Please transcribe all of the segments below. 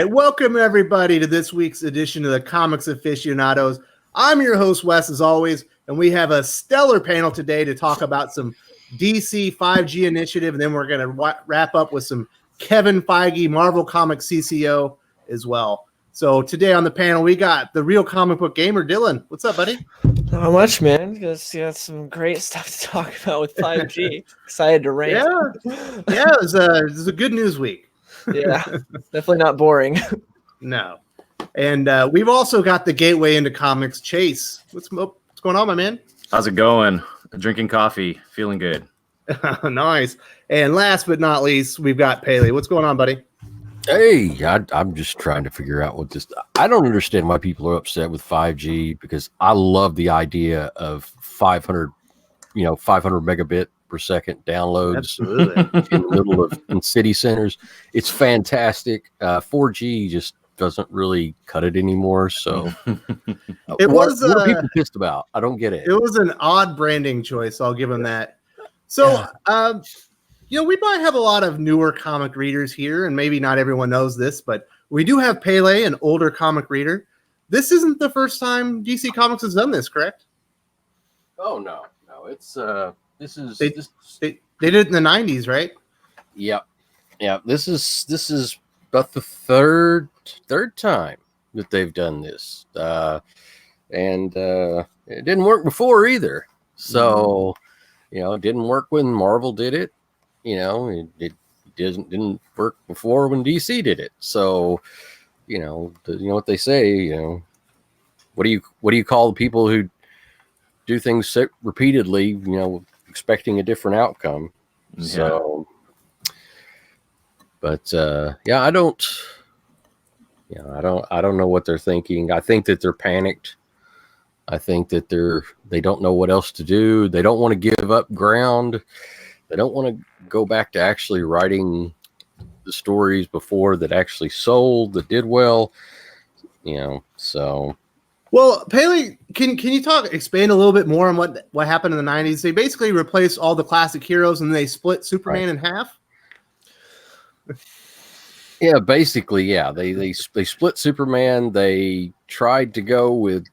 And welcome everybody to this week's edition of the Comics Aficionados. I'm your host, Wes, as always, and we have a stellar panel today to talk about some DC 5G initiative, and then we're going to wrap up with some Kevin Feige, Marvel Comics CCO as well. So today on the panel, we got the real comic book gamer, Dylan. What's up, buddy? Not much, man. Because you got some great stuff to talk about with 5G. Excited to rant. Yeah, it was a good news week. Yeah, definitely not boring. No. And we've also got the gateway into comics, Chase. What's going on, my man? How's it going? Drinking coffee, feeling good. Nice. And last but not least, we've got Paley. What's going on, buddy? Hey, I'm just trying to figure out what this. I don't understand why people are upset with 5G because I love the idea of 500 megabit per second downloads Absolutely. in the middle of in city centers. It's fantastic. 4G just doesn't really cut it anymore. So, what are people pissed about? I don't get it. It was an odd branding choice. I'll give them that. So, we might have a lot of newer comic readers here, and maybe not everyone knows this, but we do have Pele, an older comic reader. This isn't the first time DC Comics has done this, correct? Oh no, it's they did it in the 90s, right? Yep. This is about the third time that they've done this, and it didn't work before either. So, it didn't work when Marvel did it. It didn't work before when DC did it. So, what they say. What do you call the people who do things repeatedly? Expecting a different outcome. Yeah. So, but I don't know what they're thinking. I think that they're panicked. I think that they don't know what else to do. They don't want to give up ground. They don't want to go back to actually writing the stories before that actually sold, that did well. So. Well, Paley, can you expand a little bit more on what happened in the 90s? They basically replaced all the classic heroes and they split Superman in half. Yeah, basically, yeah. They split Superman. They tried to go with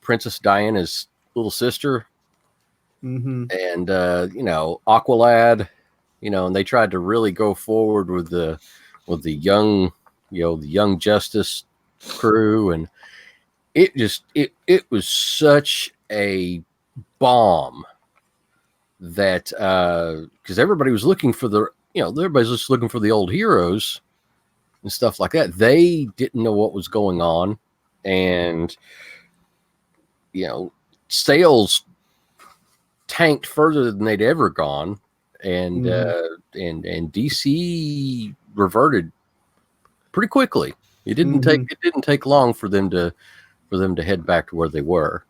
Princess Diana's little sister, and Aqualad, and they tried to really go forward with the young, the Young Justice crew, and it was such a bomb that because everybody was looking for everybody's just looking for the old heroes and stuff like that. They didn't know what was going on, and sales tanked further than they'd ever gone, and DC reverted pretty quickly. It didn't take long for them to head back to where they were.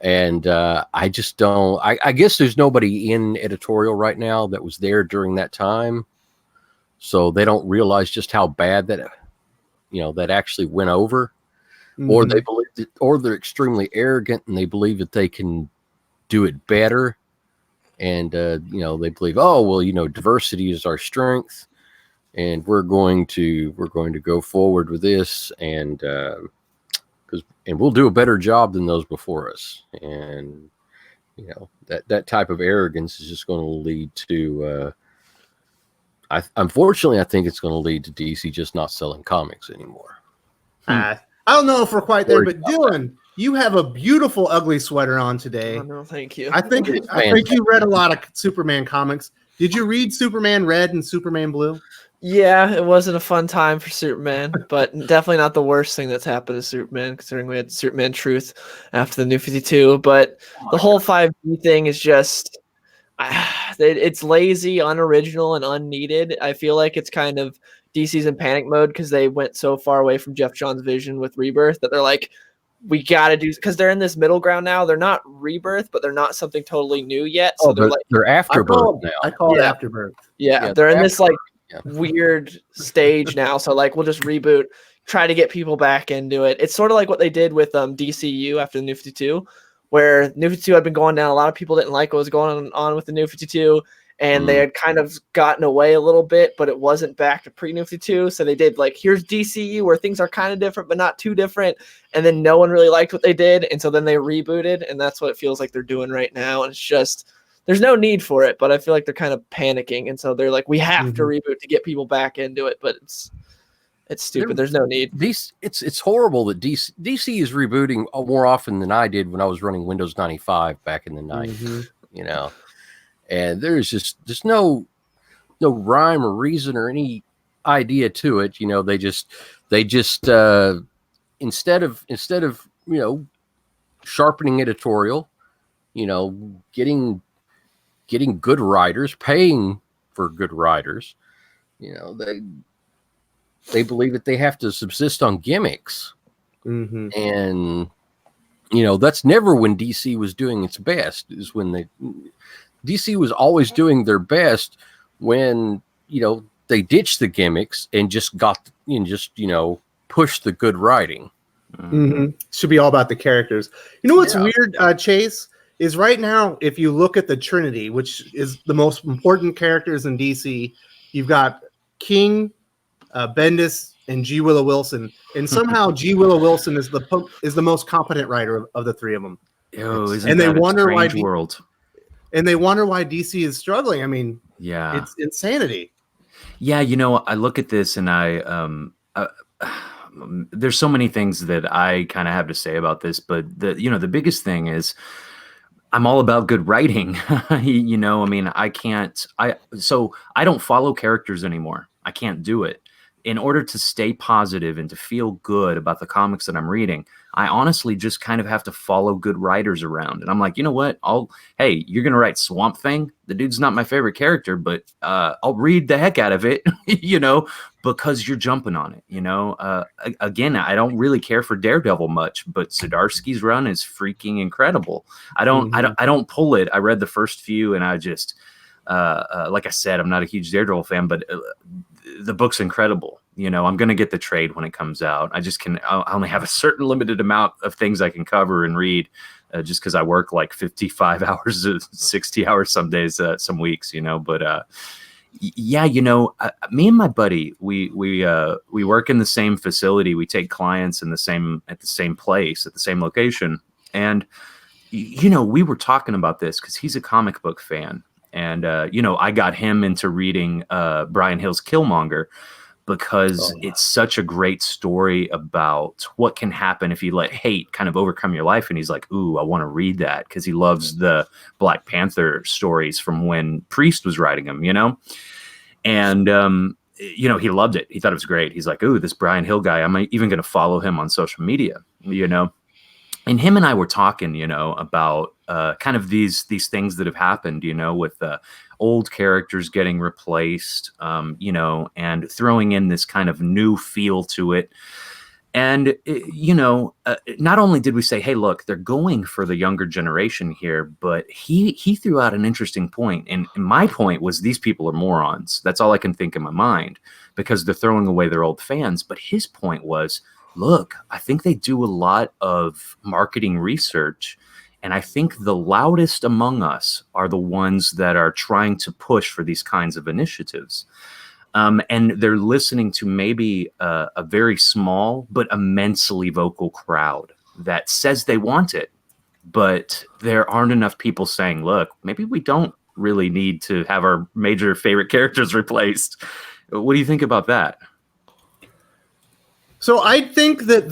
And I just don't. I guess there's nobody in editorial right now that was there during that time, so they don't realize just how bad that that actually went over, or they believe that, or they're extremely arrogant and they believe that they can do it better, and they believe, diversity is our strength, and we're going to go forward with this, and we'll do a better job than those before us. And that type of arrogance is just going to lead to unfortunately I think it's going to lead to DC just not selling comics anymore. I don't know if we're quite there, but Dylan, you have a beautiful ugly sweater on today. Oh, no, thank you. I think you read a lot of Superman comics. Did you read Superman Red and Superman Blue? Yeah, it wasn't a fun time for Superman, but definitely not the worst thing that's happened to Superman, considering we had Superman Truth after the New 52. But the whole 5G thing is just, it's lazy, unoriginal, and unneeded. I feel like it's kind of DC's in panic mode because they went so far away from Jeff Johns' vision with Rebirth that they're like, we got to do, because they're in this middle ground now. They're not Rebirth, but they're not something totally new yet. So they're Afterbirth now. I call it Afterbirth. Yeah, they're in this weird stage now. So we'll just reboot, try to get people back into it. It's sort of like what they did with DCU after the New 52, where New 52 had been going down. A lot of people didn't like what was going on with the New 52, and they had kind of gotten away a little bit, but it wasn't back to pre-New 52. So they did like, here's DCU where things are kind of different, but not too different. And then no one really liked what they did. And so then they rebooted, and that's what it feels like they're doing right now. And it's just, there's no need for it, but I feel like they're kind of panicking. And so they're like, we have to reboot to get people back into it, but it's stupid. There's no need. It's horrible that DC is rebooting more often than I did when I was running Windows 95 back in the 90s, you know. And there's just no rhyme or reason or any idea to it. You know, they just instead of you know, sharpening editorial, you know, getting good writers, paying for good writers, you know, they believe that they have to subsist on gimmicks. And you know, that's never when DC was doing its best. Is when DC was always doing their best when, you know, they ditched the gimmicks and just you know, pushed the good writing. Should be all about the characters. You know what's weird, Chase, is right now, if you look at the Trinity, which is the most important characters in DC, you've got King, Bendis, and G. Willow Wilson, and somehow G. Willow Wilson is the most competent writer of the three of them. And they wonder why world. And they wonder why DC is struggling. I mean, yeah, it's insanity. Yeah, you know, I look at this and there's so many things that I kind of have to say about this, but the biggest thing is I'm all about good writing. You know, I mean, I don't follow characters anymore. I can't do it. In order to stay positive and to feel good about the comics that I'm reading, I honestly just kind of have to follow good writers around. And I'm like, you know what? Hey, you're going to write Swamp Thing? The dude's not my favorite character, but I'll read the heck out of it, you know, because you're jumping on it, you know. Again, I don't really care for Daredevil much, but Zdarsky's run is freaking incredible. I don't pull it. I read the first few and I just, like I said, I'm not a huge Daredevil fan, but the book's incredible. You know, I'm going to get the trade when it comes out. I only have a certain limited amount of things I can cover and read just because I work like 55 hours, 60 hours some days, some weeks, you know, but yeah, you know, me and my buddy, we work in the same facility. We take clients at the same place, at the same location. And, you know, we were talking about this because he's a comic book fan. And, you know, I got him into reading Brian Hill's Killmonger because it's such a great story about what can happen if you let hate kind of overcome your life. And he's like, ooh, I want to read that because he loves the Black Panther stories from when Priest was writing them, you know? And, you know, he loved it. He thought it was great. He's like, ooh, this Brian Hill guy, I'm even going to follow him on social media, you know? And him and I were talking, you know, about kind of these things that have happened, you know, with old characters getting replaced, you know, and throwing in this kind of new feel to it. And, you know, not only did we say, hey, look, they're going for the younger generation here, but he threw out an interesting point. And my point was these people are morons. That's all I can think in my mind because they're throwing away their old fans. But his point was, look, I think they do a lot of marketing research. And I think the loudest among us are the ones that are trying to push for these kinds of initiatives. And they're listening to maybe a very small but immensely vocal crowd that says they want it. But there aren't enough people saying, look, maybe we don't really need to have our major favorite characters replaced. What do you think about that? So I think that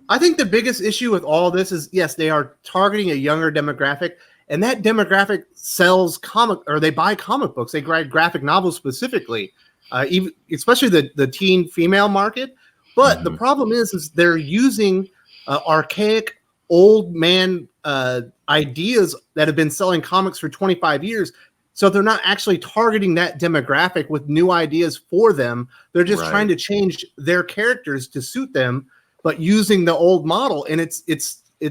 I think the biggest issue with all this is, yes, they are targeting a younger demographic, and that demographic sells they buy comic books. They write graphic novels specifically, even especially the teen female market. But the problem is they're using archaic old man ideas that have been selling comics for 25 years. So they're not actually targeting that demographic with new ideas for them. They're just trying to change their characters to suit them, but using the old model. And it's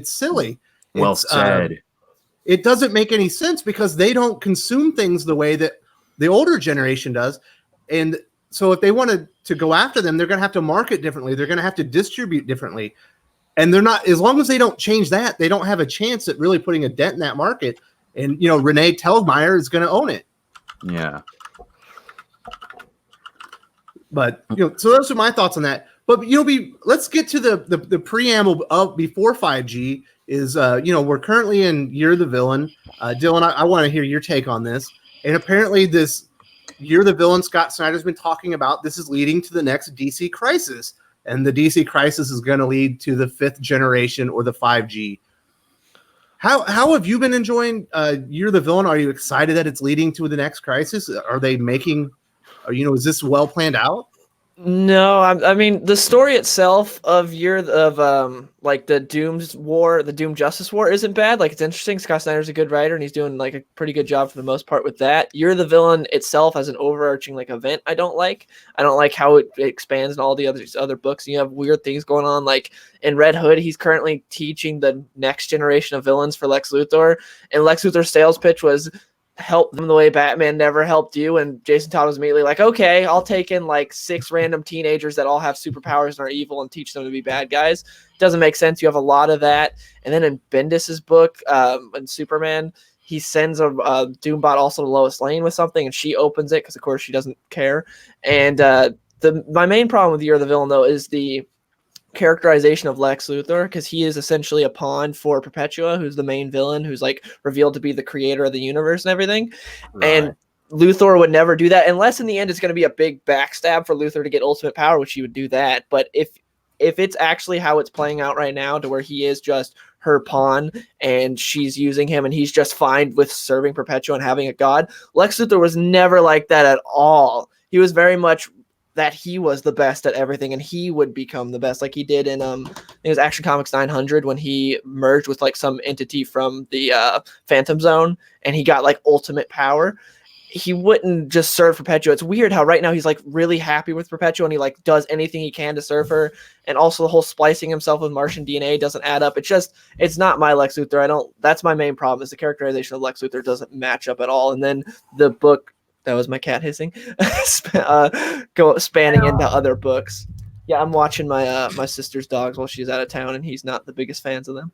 silly. Well said. It doesn't make any sense because they don't consume things the way that the older generation does. And so if they wanted to go after them, they're going to have to market differently. They're going to have to distribute differently. And they're not, as long as they don't change that, they don't have a chance at really putting a dent in that market. and Renee Telgemeier is going to own it. Yeah. But so those are my thoughts on that. But let's get to the preamble of before 5G is we're currently in Year of the Villain. Dylan, I want to hear your take on this. And apparently this Year of the Villain Scott Snyder's been talking about, this is leading to the next DC crisis. And the DC crisis is going to lead to the 5th generation or the 5G. How have you been enjoying Year of the Villain? Are you excited that it's leading to the next crisis? Are they making, is this well planned out? No, I mean the story itself of like the Doom's War, the Doom Justice War isn't bad. Like it's interesting. Scott Snyder's a good writer and he's doing like a pretty good job for the most part with that. Year of the Villain itself as an overarching like event, I don't like how it expands in all the other books. And you have weird things going on. Like in Red Hood, he's currently teaching the next generation of villains for Lex Luthor, and Lex Luthor's sales pitch was, help them the way Batman never helped you. And Jason Todd was immediately like, okay, I'll take in like 6 random teenagers that all have superpowers and are evil and teach them to be bad guys. Doesn't make sense. You have a lot of that. And then in Bendis's book, in Superman, he sends a Doombot also to Lois Lane with something, and she opens it because of course she doesn't care. And my main problem with Year of the Villain though is the characterization of Lex Luthor, because he is essentially a pawn for Perpetua, who's the main villain, who's like revealed to be the creator of the universe and everything. Right. And Luthor would never do that unless in the end it's going to be a big backstab for Luthor to get ultimate power, which he would do that. But if it's actually how it's playing out right now, to where he is just her pawn and she's using him and he's just fine with serving Perpetua and having a god, Lex Luthor was never like that at all. He was very much that he was the best at everything and he would become the best, like he did in it was Action Comics 900 when he merged with like some entity from the Phantom Zone and he got like ultimate power. He wouldn't just serve Perpetua. It's weird how right now he's like really happy with Perpetua and he like does anything he can to serve her. And also the whole splicing himself with Martian DNA doesn't add up. It's not my Lex Luthor. That's my main problem, is the characterization of Lex Luthor doesn't match up at all. And then the book, that was my cat hissing, spanning into other books. Yeah, I'm watching my my sister's dogs while she's out of town, and he's not the biggest fans of them.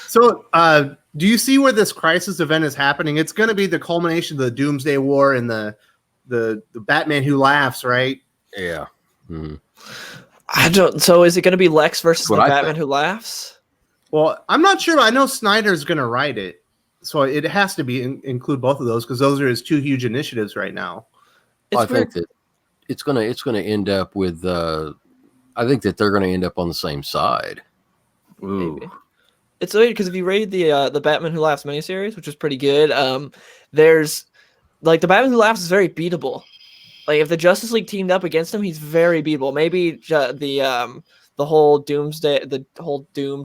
So, do you see where this crisis event is happening? It's going to be the culmination of the Doomsday War and the Batman Who Laughs, right? Yeah. Mm-hmm. I don't. So, is it going to be Lex versus the Batman Who Laughs? Well, I'm not sure. But I know Snyder's going to write it. So it has to be include both of those because those are his 2 huge initiatives right now. I think that it's gonna end up with. I think that they're gonna end up on the same side. Ooh. Maybe. It's weird because if you read the Batman Who Laughs miniseries, which is pretty good, there's like the Batman Who Laughs is very beatable. Like if the Justice League teamed up against him, he's very beatable. Maybe the whole Doom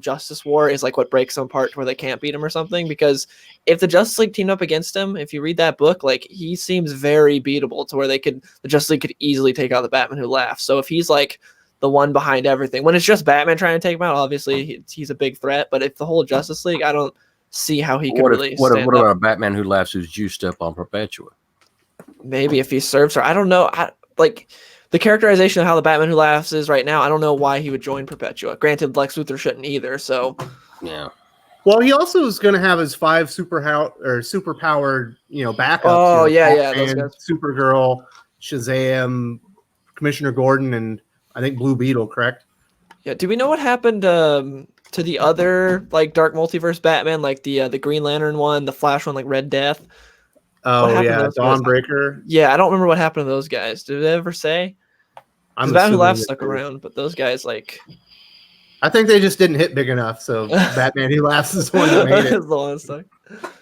Justice War is like what breaks them apart to where they can't beat him or something. Because if the Justice League teamed up against him, if you read that book, like he seems very beatable to where the Justice League could easily take out the Batman Who Laughs. So if he's like the one behind everything, when it's just Batman trying to take him out, obviously he's a big threat. But if the whole Justice League, I don't see how he could really. What about a Batman Who Laughs who's juiced up on Perpetua? Maybe if he serves her, I don't know. The characterization of how the Batman Who Laughs is right now, I don't know why he would join Perpetua. Granted, Lex Luthor shouldn't either. So, yeah. Well, he also is going to have his 5 superpowered, backups. Oh yeah, those guys. Supergirl, Shazam, Commissioner Gordon, and I think Blue Beetle. Correct? Yeah. Do we know what happened to the other like Dark Multiverse Batman, like the Green Lantern one, the Flash one, like Red Death? Oh yeah, Dawnbreaker. Yeah, I don't remember what happened to those guys. Did they ever say? The Batman Who Laughs stuck around, but those guys like. I think they just didn't hit big enough, so Batman Who Laughs is the one that made it. The one stuck.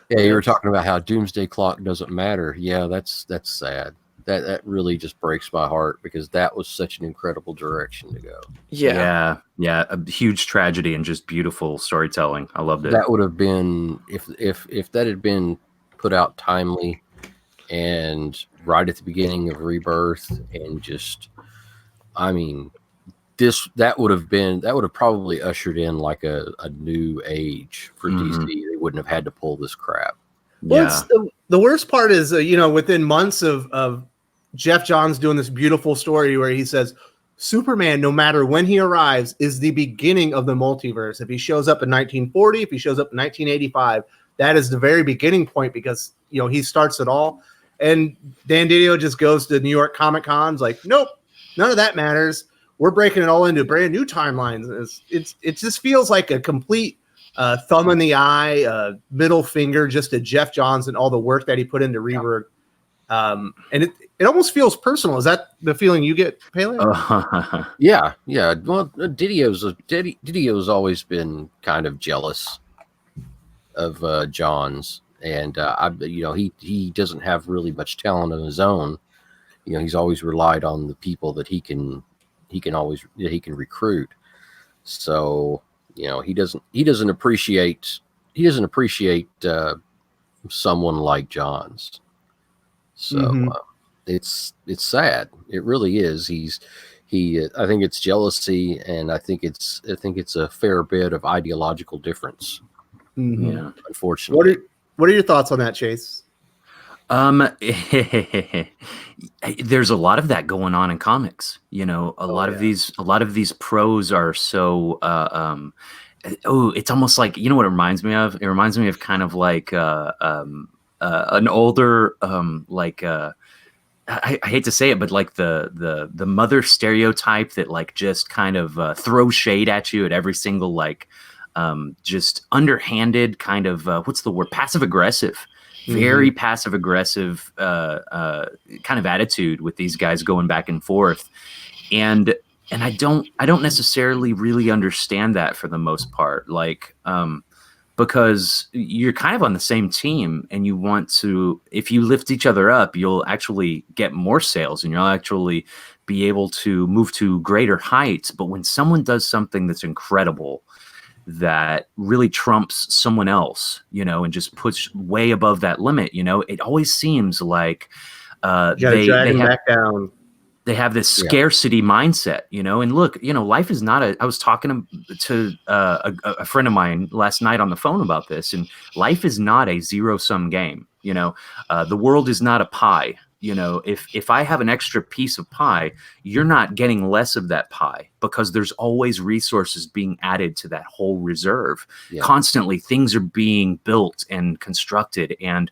Yeah, you were talking about how Doomsday Clock doesn't matter. Yeah, that's sad. That really just breaks my heart because that was such an incredible direction to go. Yeah, a huge tragedy and just beautiful storytelling. I loved it. That would have been if that had been put out timely and right at the beginning of Rebirth, and just, I mean, that would have probably ushered in like a new age for DC. They wouldn't have had to pull this crap. Well, the worst part is, within months of Jeff Johns doing this beautiful story where he says, Superman, no matter when he arrives, is the beginning of the multiverse. If he shows up in 1940, if he shows up in 1985, that is the very beginning point because, he starts it all. And Dan DiDio just goes to New York Comic Con's like, nope, none of that matters. We're breaking it all into brand new timelines. It just feels like a complete thumb in the eye, middle finger just to Jeff Johns and all the work that he put into Rebirth. And it almost feels personal. Is that the feeling you get, Pele? Yeah. Well, Didio's always been kind of jealous of Johns, and he doesn't have really much talent of his own. He's always relied on the people that he can recruit. So he doesn't appreciate someone like Johns. So it's sad. It really is. I think it's jealousy, and I think it's a fair bit of ideological difference. Yeah, unfortunately. What are your thoughts on that, Chase? There's a lot of that going on in comics. A lot of these pros are so it's almost like, what it reminds me of? It reminds me of kind of like an older I hate to say it, but like the mother stereotype that like just kind of throws shade at you at every single just underhanded kind of what's the word, passive aggressive, very passive aggressive kind of attitude with these guys going back and forth, and I don't necessarily really understand that for the most part, because you're kind of on the same team and you want to, if you lift each other up, you'll actually get more sales and you'll actually be able to move to greater heights. But when someone does something that's incredible, that really trumps someone else, and just puts way above that limit, it always seems like they have, back down. They have this scarcity mindset, and look, life is not I was talking to a friend of mine last night on the phone about this, and life is not a zero-sum game. The world is not a pie. If I have an extra piece of pie, you're not getting less of that pie because there's always resources being added to that whole reserve. Yeah. Constantly, things are being built and constructed. And,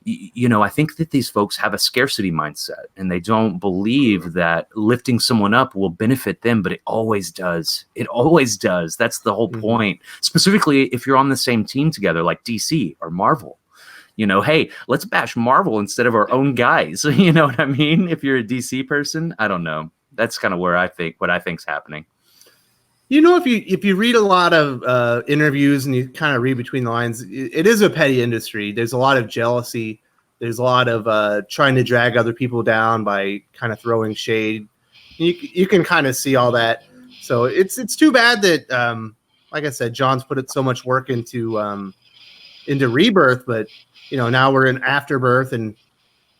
I think that these folks have a scarcity mindset and they don't believe that lifting someone up will benefit them, but it always does. It always does. That's the whole point. Specifically, if you're on the same team together, like DC or Marvel. Hey, let's bash Marvel instead of our own guys. You know what I mean? If you're a DC person, I don't know. That's kind of what I think's happening. If you read a lot of interviews and you kind of read between the lines, it is a petty industry. There's a lot of jealousy. There's a lot of trying to drag other people down by kind of throwing shade. You can kind of see all that. So it's too bad that, like I said, John's put so much work into Rebirth, but now we're in Afterbirth, and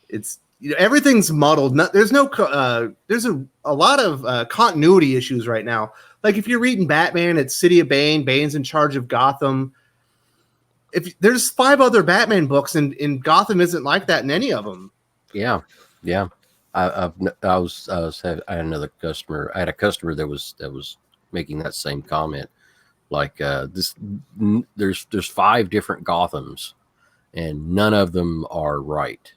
it's everything's muddled. There's a lot of continuity issues right now. Like if you're reading Batman, it's City of Bane. Bane's in charge of Gotham. If there's 5 other Batman books, and Gotham isn't like that in any of them. Yeah. I had another customer. I had a customer that was making that same comment. Like there's 5 different Gothams, and none of them are right.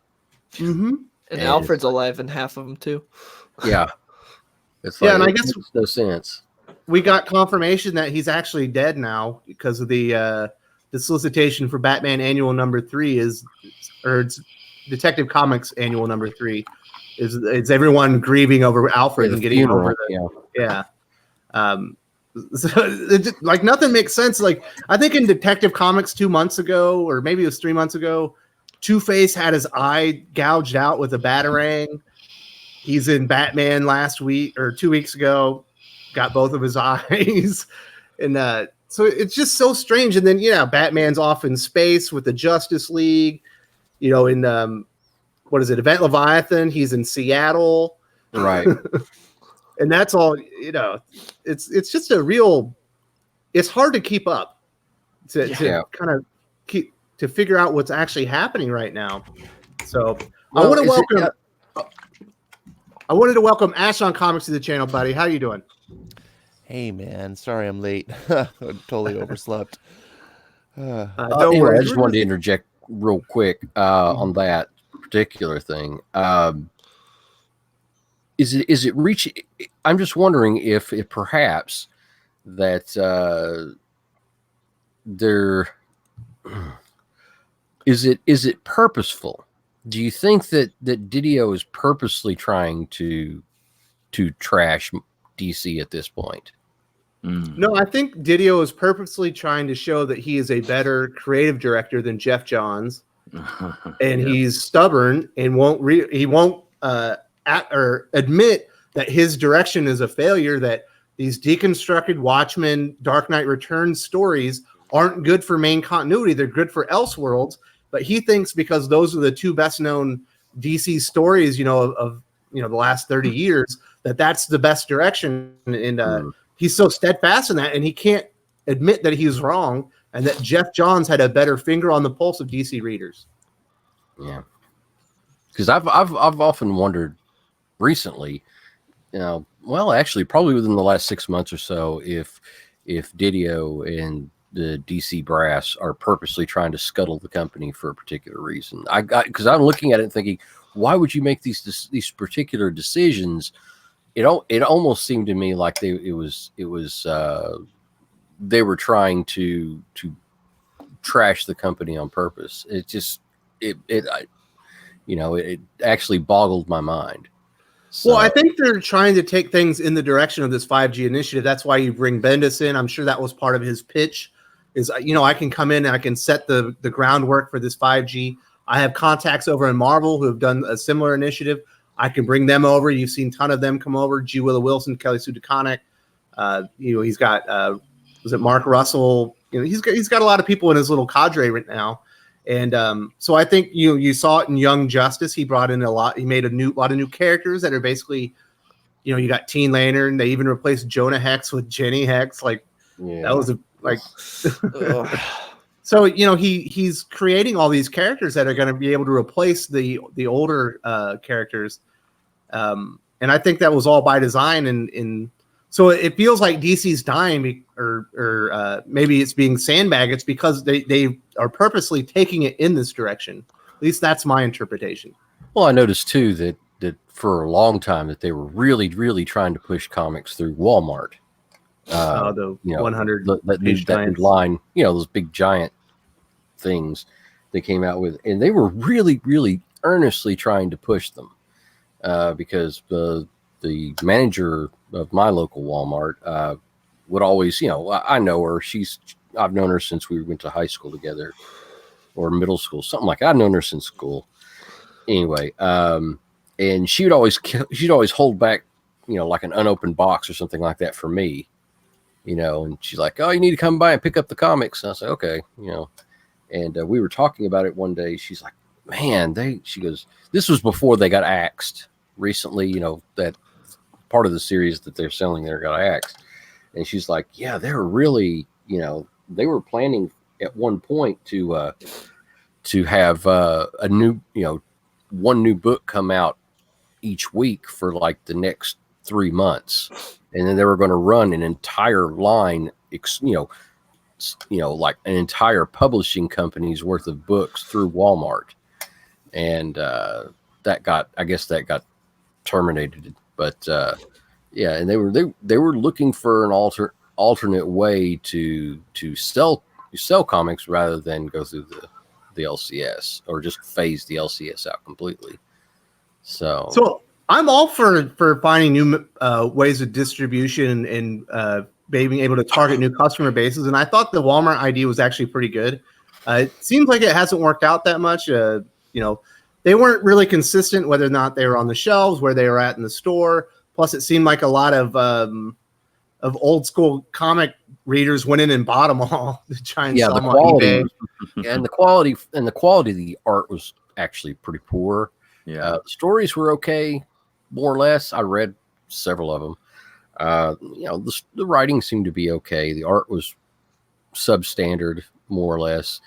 Mm-hmm. And Alfred's alive in half of them too. Yeah, it's and I guess makes no sense. We got confirmation that he's actually dead now because of the solicitation for Batman Annual number 3 it's Detective Comics Annual number 3 is everyone grieving over Alfred and getting funeral. over the So, like nothing makes sense. Like I think in Detective Comics 2 months ago, or maybe it was 3 months ago, Two-Face had his eye gouged out with a batarang. He's in Batman last week or 2 weeks ago, got both of his eyes, and so it's just so strange. And then Batman's off in space with the Justice League. In what is it, Event Leviathan? He's in Seattle, right? And that's all. It's just a real. It's hard to keep up to kind of to figure out what's actually happening right now. So I want to welcome. I wanted to welcome Ash on Comics to the channel, buddy. How you doing? Hey, man. Sorry I'm late. Totally overslept. Don't Anyway, worry. I just wanted to interject real quick on that particular thing. Is it reaching? I'm just wondering if it perhaps that there is it purposeful? Do you think that DiDio is purposely trying to trash DC at this point? No, I think DiDio is purposely trying to show that he is a better creative director than Jeff Johns, and he's stubborn and won't admit that his direction is a failure. That these deconstructed Watchmen, Dark Knight Returns stories aren't good for main continuity; they're good for Elseworlds. But he thinks because those are the two best known DC stories, of the last 30 years, that's the best direction. And he's so steadfast in that, and he can't admit that he's wrong and that Jeff Johns had a better finger on the pulse of DC readers. Yeah, because I've often wondered recently, well, actually, probably within the last 6 months or so, if DiDio and the DC brass are purposely trying to scuttle the company for a particular reason. Because I'm looking at it and thinking, why would you make these particular decisions? It almost seemed to me like they were trying to trash the company on purpose. It actually boggled my mind. So, well, I think they're trying to take things in the direction of this 5G initiative. That's why you bring Bendis in. I'm sure that was part of his pitch. Is I can come in and I can set the groundwork for this 5G. I have contacts over in Marvel who have done a similar initiative. I can bring them over. You've seen a ton of them come over. G. Willow Wilson, Kelly Sue DeConnick. He's got was it Mark Russell? He's got a lot of people in his little cadre right now. And so I think you saw it in Young Justice. He brought in a lot. He made a lot of new characters that are basically, you got Teen Lantern. They even replaced Jonah Hex with Jenny Hex. That was So he's creating all these characters that are going to be able to replace the older characters, and I think that was all by design. And so it feels like DC's dying, or maybe it's being sandbagged. It's because they are purposely taking it in this direction. At least that's my interpretation. Well, I noticed too that for a long time that they were really, really trying to push comics through Walmart. The 100 that new line, those big giant things they came out with, and they were really, really earnestly trying to push them because the manager of my local Walmart would always, I know her. I've known her since we went to high school together or middle school, something like that. I've known her since school. Anyway, and she'd always hold back, like an unopened box or something like that for me. And she's like, "Oh, you need to come by and pick up the comics." And I said, "Okay," and we were talking about it one day. She's like, "Man, she goes, this was before they got axed recently, that part of the series that they're selling there got axed." And she's like, "Yeah, they were really, they were planning at one point to have a new, one new book come out each week for like the next 3 months. And then they were going to run an entire line, like an entire publishing company's worth of books through Walmart. And that got terminated. But yeah, and they were looking for an alternate way to sell comics rather than go through the LCS or just phase the LCS out completely. So I'm all for finding new ways of distribution and being able to target new customer bases. And I thought the Walmart idea was actually pretty good. It seems like it hasn't worked out that much. They weren't really consistent whether or not they were on the shelves, where they were at in the store. Plus, it seemed like a lot of old school comic readers went in and bought them all to try and sell them on eBay. And the quality of the art was actually pretty poor. Yeah, the stories were okay, more or less. I read several of them. The writing seemed to be okay. The art was substandard, more or less,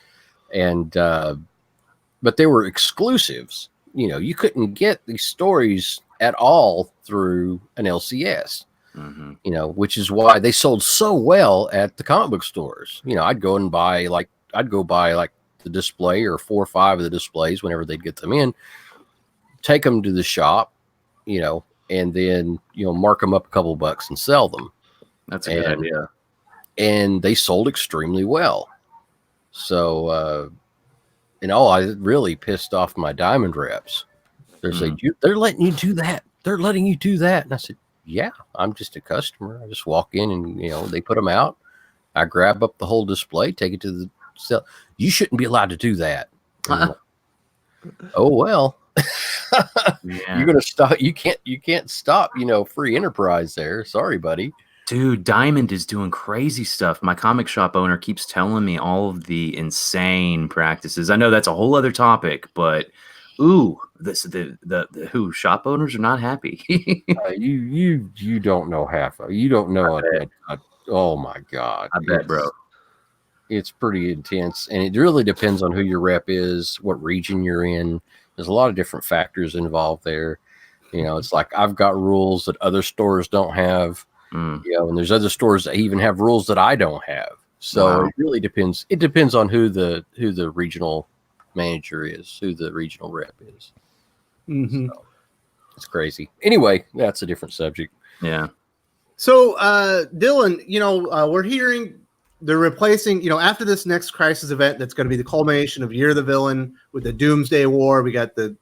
and but they were exclusives. You couldn't get these stories at all through an LCS. You know, which is why they sold so well at the comic book stores. You know, I'd go buy the display or 4 or 5 of the displays whenever they'd get them in, take them to the shop, you know, and then, you know, mark them up a couple bucks and sell them. That's a good idea. And they sold extremely well. So, I really pissed off my Diamond reps. They're saying, they're letting you do that. They're letting you do that. And I said, yeah, I'm just a customer. I just walk in and, you know, they put them out. I grab up the whole display, take it to the sell. You shouldn't be allowed to do that. Like, oh, well, you're going to stop. You can't stop, you know, free enterprise there. Sorry, buddy. Dude, Diamond is doing crazy stuff. My comic shop owner keeps telling me all of the insane practices. I know that's a whole other topic, but the shop owners are not happy. You don't know half of. You don't know it. Oh my God! I bet, bro. It's pretty intense, and it really depends on who your rep is, what region you're in. There's a lot of different factors involved there. You know, it's like I've got rules that other stores don't have. You know, and there's other stores that even have rules that I don't have. So It really depends. It depends on who the regional manager is, who the regional rep is. So, it's crazy. Anyway, that's a different subject. Yeah. So, Dylan, you know, we're hearing they're replacing, you know, after this next Crisis event, that's going to be the culmination of Year of the Villain with the Doomsday War. We got the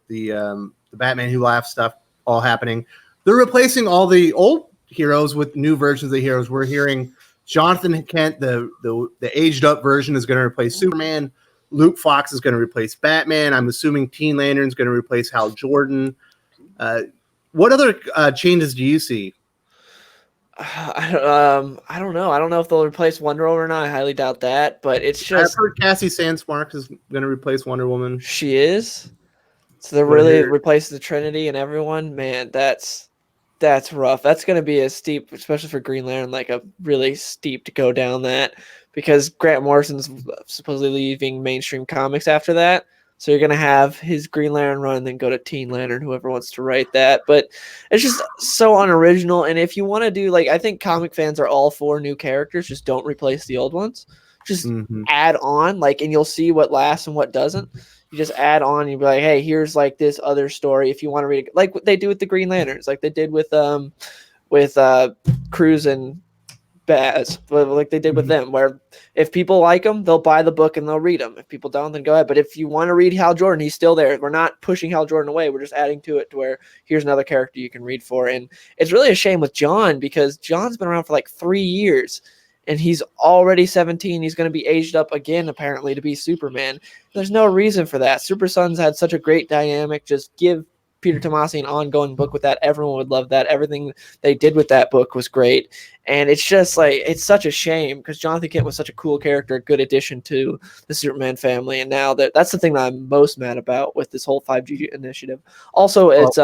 Batman Who Laughs stuff all happening. They're replacing all the old heroes with new versions of the heroes. We're hearing Jonathan Kent, the aged up version, is going to replace Superman. Luke Fox is going to replace Batman. I'm assuming Teen Lantern is going to replace Hal Jordan. What other changes do you see? I don't know. I don't know if they'll replace Wonder Woman or not. I highly doubt that. But it's just I've heard Cassie Sandsmark is going to replace Wonder Woman. She is. So they're really replacing the Trinity and everyone. Man, that's rough. That's going to be a steep, especially for Green Lantern, like a really steep to go down that, because Grant Morrison's supposedly leaving mainstream comics after that. So you're going to have his Green Lantern run and then go to Teen Lantern, whoever wants to write that. But it's just so unoriginal. And if you want to do, like, I think comic fans are all for new characters. Just don't replace the old ones. Just add on, like, and you'll see what lasts and what doesn't. You just add on and you'll be like, hey, here's like this other story. If you want to read it, like what they do with the Green Lanterns, like they did with Cruz and Baz, like they did with them, where if people like them, they'll buy the book and they'll read them. If people don't, then go ahead. But if you want to read Hal Jordan, he's still there. We're not pushing Hal Jordan away. We're just adding to it to where here's another character you can read for. And it's really a shame with John, because John's been around for like 3 years and he's already 17. He's going to be aged up again, apparently, to be Superman. There's no reason for that. Super Sons had such a great dynamic. Just give Peter Tomasi an ongoing book with that. Everyone would love that. Everything they did with that book was great. And it's just like, it's such a shame, because Jonathan Kent was such a cool character, a good addition to the Superman family. And now that's the thing that I'm most mad about with this whole 5G initiative. Also, it's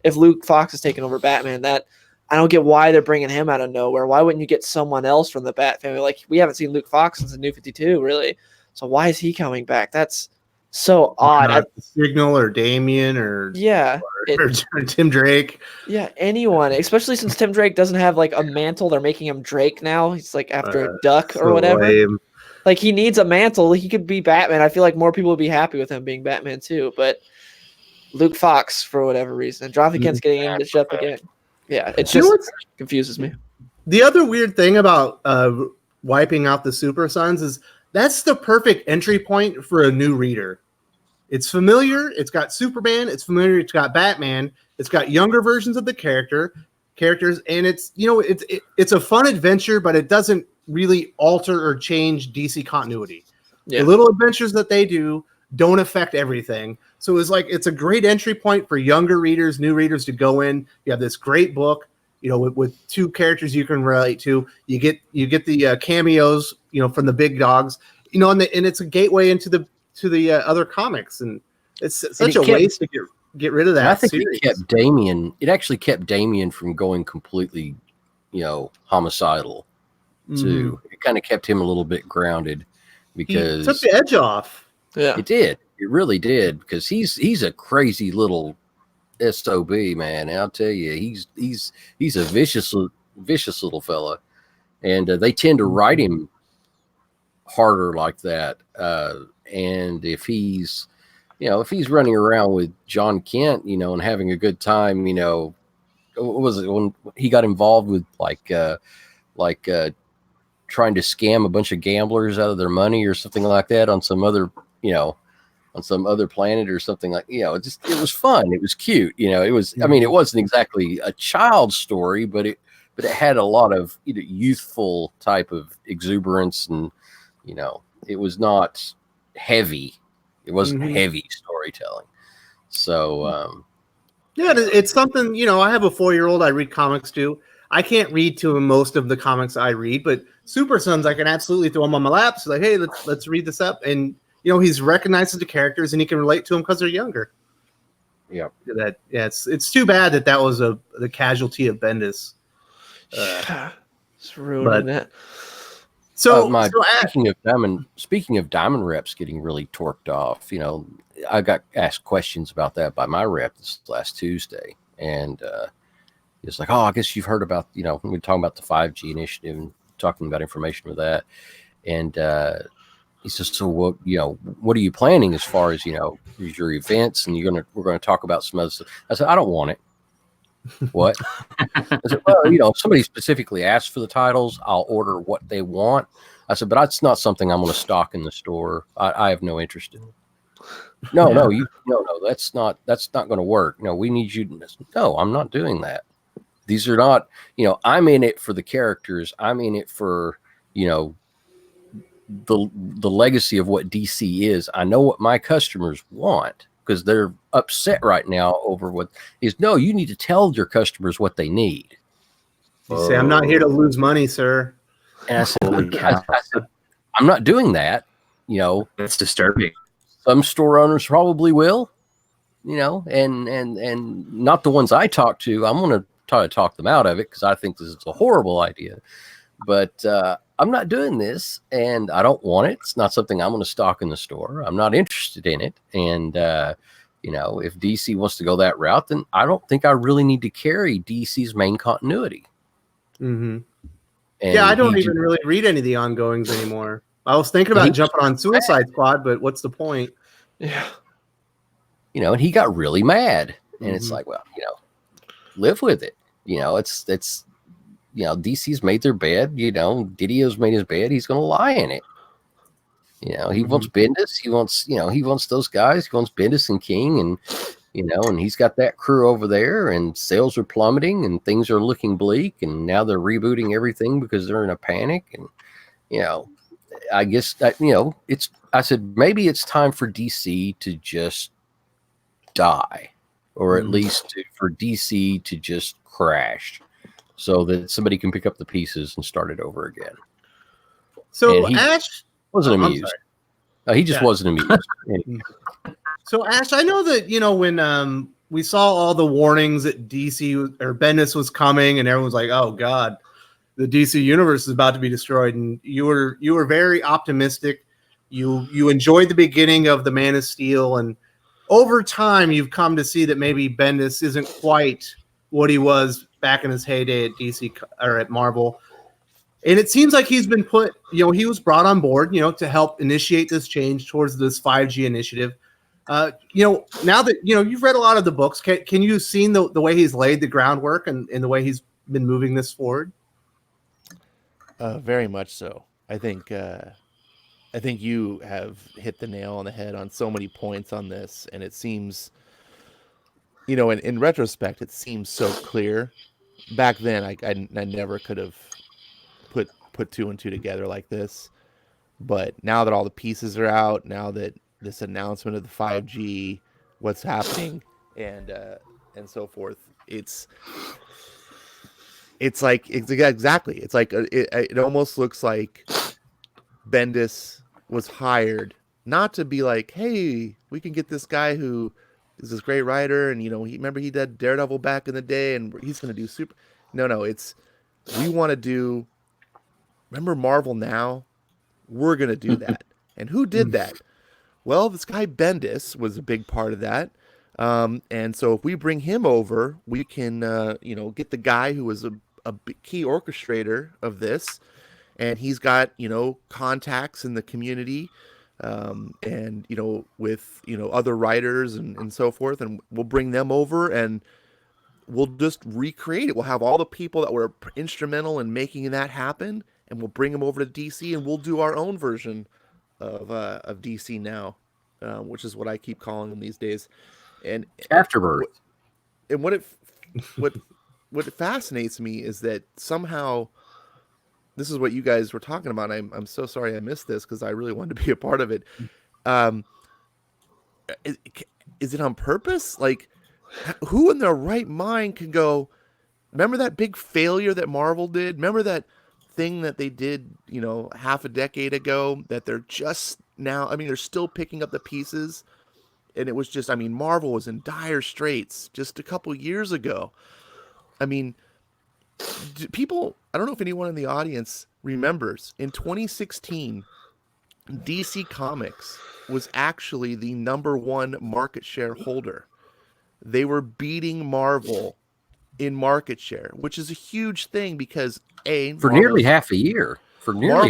if Luke Fox is taking over Batman, that I don't get why they're bringing him out of nowhere. Why wouldn't you get someone else from the Bat family? Like, we haven't seen Luke Fox since the New 52, really. So why is he coming back? That's so odd. Signal or Damien or Tim Drake. Yeah, anyone, especially since Tim Drake doesn't have like a mantle. They're making him Drake now. He's like after a duck or whatever. Lame. Like, he needs a mantle. He could be Batman. I feel like more people would be happy with him being Batman too. But Luke Fox, for whatever reason, Jonathan Kent's getting imaged up again. Yeah, it just confuses me. The other weird thing about wiping out the Super Sons is that's the perfect entry point for a new reader. It's familiar. It's got Superman. It's familiar. It's got Batman. It's got younger versions of the characters, and it's, you know, it's a fun adventure, but it doesn't really alter or change DC continuity. Yeah. The little adventures that they do don't affect everything. So it's a great entry point for younger readers, new readers to go in. You have this great book, you know, with two characters you can relate to. You get the cameos, you know, from the big dogs, you know, and it's a gateway into the other comics, and it's such a waste to get rid of that. I think series. It actually kept Damien from going completely, you know, homicidal. Too. It kind of kept him a little bit grounded, because he took the edge off. Yeah, it did. It really did, because he's a crazy little SOB, man. And I'll tell you, he's a vicious little fella, and they tend to write him harder like that. And if he's running around with John Kent, and having a good time, what was it when he got involved with like trying to scam a bunch of gamblers out of their money or something like that on some other, on some other planet or something like, it was fun. It was cute. It was, I mean, it wasn't exactly a child story, but it had a lot of youthful type of exuberance, and, it was not heavy. It wasn't heavy storytelling. So, yeah, it's something, I have a 4-year-old. I read comics too. I can't read to him most of the comics I read, but Super Sons, I can absolutely throw him on my lap. So like, hey, let's read this up. And, he's recognizes the characters and he can relate to them because they're younger. Yeah. It's too bad that was the casualty of Bendis. It's ruining it. So, speaking of Diamond reps getting really torqued off, I got asked questions about that by my rep this last Tuesday, and it's like, oh, I guess you've heard about, when we're talking about the 5G initiative and talking about information with that, and he says, so what are you planning as far as your events, and we're gonna talk about some other stuff. I said, I don't want it. What? I said, well, if somebody specifically asks for the titles, I'll order what they want. I said, but that's not something I'm going to stock in the store. I have no interest in it. No, that's not going to work. No, we need you to. No, I'm not doing that. These are not, I'm in it for the characters. I'm in it for, the legacy of what DC is. I know what my customers want, because they're upset right now over what is. No, you need to tell your customers what they need. You say, I'm not here to lose money, sir. And I said, I'm not doing that. That's disturbing. Some store owners probably will, and not the ones I talk to. I'm going to try to talk them out of it because I think this is a horrible idea. But I'm not doing this, and I don't want it. It's not something I'm going to stock in the store. I'm not interested in it. And, if DC wants to go that route, then I don't think I really need to carry DC's main continuity. Mm-hmm. Yeah, I don't even really read any of the ongoings anymore. I was thinking about jumping on Suicide Squad, but what's the point? Yeah. And he got really mad. And it's like, well, live with it. It's DC's made their bed. DiDio's made his bed. He's going to lie in it. He wants Bendis. He wants those guys. He wants Bendis and King, and and he's got that crew over there. And sales are plummeting, and things are looking bleak. And now they're rebooting everything because they're in a panic. And I guess that I said maybe it's time for DC to just die, or at least for DC to just crash, so that somebody can pick up the pieces and start it over again. So Ash wasn't amused. He just wasn't amused. So Ash, I know that when we saw all the warnings that DC or Bendis was coming, and everyone's like, "Oh God, the DC universe is about to be destroyed," and you were very optimistic. You enjoyed the beginning of the Man of Steel, and over time, you've come to see that maybe Bendis isn't quite what he was back in his heyday at DC or at Marvel. And it seems like he's been put, he was brought on board, to help initiate this change towards this 5G initiative. Now that, you've read a lot of the books, can you see the way he's laid the groundwork and the way he's been moving this forward? Very much so. I think you have hit the nail on the head on so many points on this, and it seems, in retrospect, it seems so clear. Back then, I never could have put two and two together like this. But now that all the pieces are out, now that this announcement of the 5G, what's happening, and so forth, it's like exactly. It's like it almost looks like Bendis was hired not to be like, hey, we can get this guy who is this great writer, and he did Daredevil back in the day, and he's going to do super. No, it's we want to do. Remember Marvel Now? We're going to do that. And who did that? Well, this guy Bendis was a big part of that. And so if we bring him over, we can, get the guy who was a key orchestrator of this, and he's got, contacts in the community, and, with, other writers and so forth, and we'll bring them over and we'll just recreate it. We'll have all the people that were instrumental in making that happen, and we'll bring them over to DC, and we'll do our own version of DC now, which is what I keep calling them these days. And Afterbirth. And what fascinates me is that somehow, this is what you guys were talking about. I'm so sorry I missed this because I really wanted to be a part of it. Is it on purpose? Like, who in their right mind can go, remember that big failure that Marvel did? Remember that thing that they did, half a decade ago that they're just now, they're still picking up the pieces. And it was just, Marvel was in dire straits just a couple years ago. People, I don't know if anyone in the audience remembers, in 2016, DC Comics was actually the #1 market share holder. They were beating Marvel in market share, which is a huge thing because nearly half a year. Marvel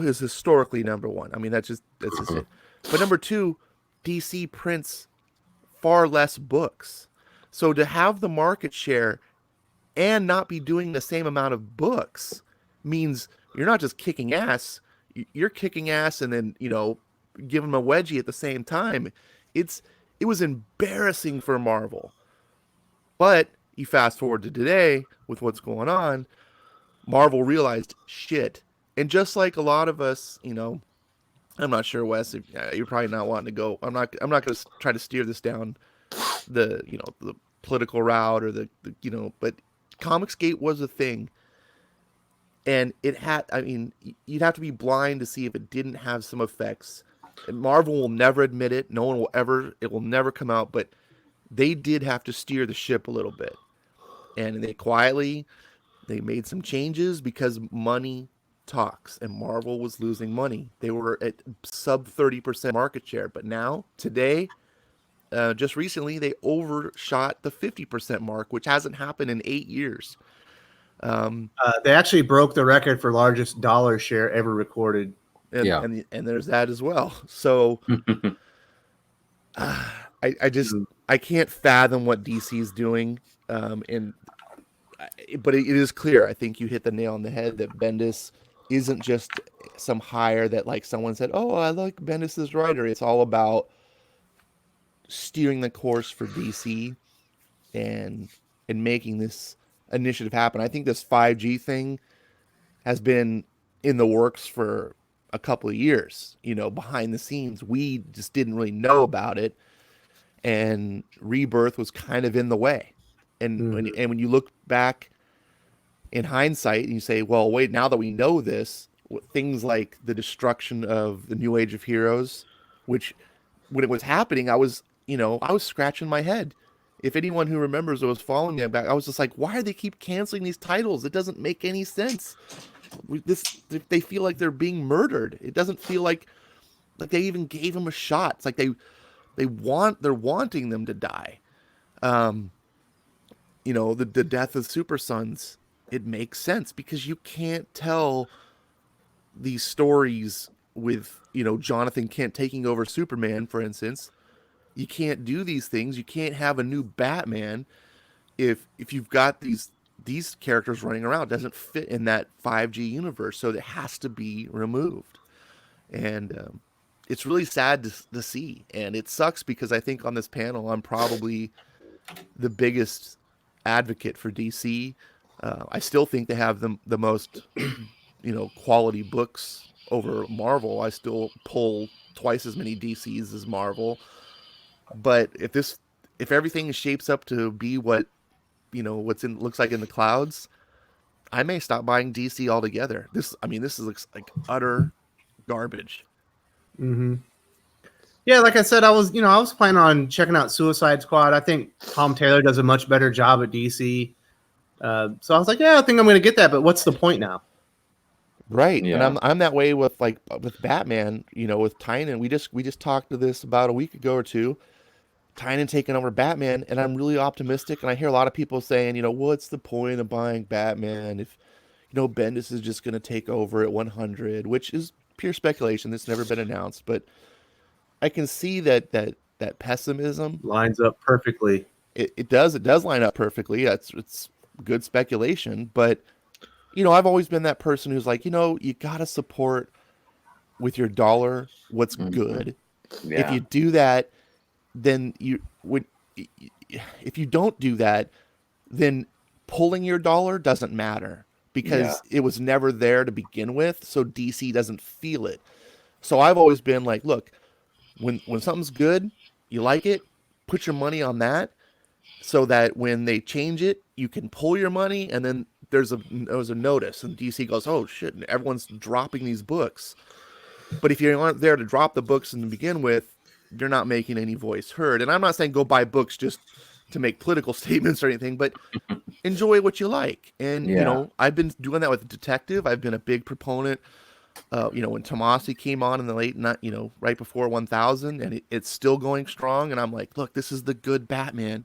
is historically #1. That's just it. But #2, DC prints far less books. So to have the market share and not be doing the same amount of books means you're not just kicking ass, you're kicking ass and then, give them a wedgie at the same time. It was embarrassing for Marvel. But you fast forward to today with what's going on, Marvel realized shit. And just like a lot of us, I'm not sure, Wes, if you're probably not wanting to go. I'm not going to try to steer this down the political route or but Comicsgate was a thing. And it had, you'd have to be blind to see if it didn't have some effects. And Marvel will never admit it. No one will ever, it will never come out, but they did have to steer the ship a little bit. And they made some changes because money talks, and Marvel was losing money. They were at sub 30% market share, but now, today, just recently, they overshot the 50% mark, which hasn't happened in 8 years. They actually broke the record for largest dollar share ever recorded. And there's that as well. So I can't fathom what DC is doing. But it is clear. I think you hit the nail on the head that Bendis isn't just some hire that, like, someone said, oh, I like Bendis's writer. It's all about steering the course for DC and making this initiative happen. I think this 5G thing has been in the works for a couple of years, behind the scenes. We just didn't really know about it, and Rebirth was kind of in the way. And when you look back in hindsight and you say, well, wait, now that we know this, things like the destruction of the New Age of Heroes, which when it was happening, I was scratching my head. If anyone who remembers or was following me back, I was just like, why do they keep canceling these titles? It doesn't make any sense. They feel like they're being murdered. It doesn't feel like they even gave them a shot. It's like they're wanting them to die. The death of Super Sons, it makes sense because you can't tell these stories with, Jonathan Kent taking over Superman, for instance. You can't do these things. You can't have a new Batman if you've got these characters running around. It doesn't fit in that 5G universe, so it has to be removed. And it's really sad to see. And it sucks because I think on this panel, I'm probably the biggest advocate for DC. I still think they have the most, quality books over Marvel. I still pull twice as many DCs as Marvel. But if everything shapes up to be what, looks like in the clouds, I may stop buying DC altogether. This looks like utter garbage. Mm-hmm. Yeah, like I said, I was planning on checking out Suicide Squad. I think Tom Taylor does a much better job at DC. So I was like, yeah, I think I'm going to get that. But what's the point now? Right. And Yeah. I'm that way with with Batman, with Tynan. We just talked to this about a week ago or two. Tynan taking over Batman, and I'm really optimistic. And I hear a lot of people saying, what's the point of buying Batman if Bendis is just going to take over at 100, which is pure speculation. That's never been announced, but I can see that pessimism. Lines up perfectly. It does line up perfectly. It's good speculation, but I've always been that person who's like, you gotta support with your dollar what's good. Yeah. If you do that, then if you don't do that, then pulling your dollar doesn't matter because it was never there to begin with. So DC doesn't feel it. So I've always been like, look, when something's good, you like it, put your money on that, so that when they change it, you can pull your money, and then there's a notice, and DC goes, oh shit, and everyone's dropping these books. But if you aren't there to drop the books to begin with, you're not making any voice heard. And I'm not saying go buy books just to make political statements or anything, but enjoy what you like. And I've been doing that with Detective. I've been a big proponent. When Tomasi came on in the late, right before 1000, and it's still going strong. And I'm like, look, this is the good Batman.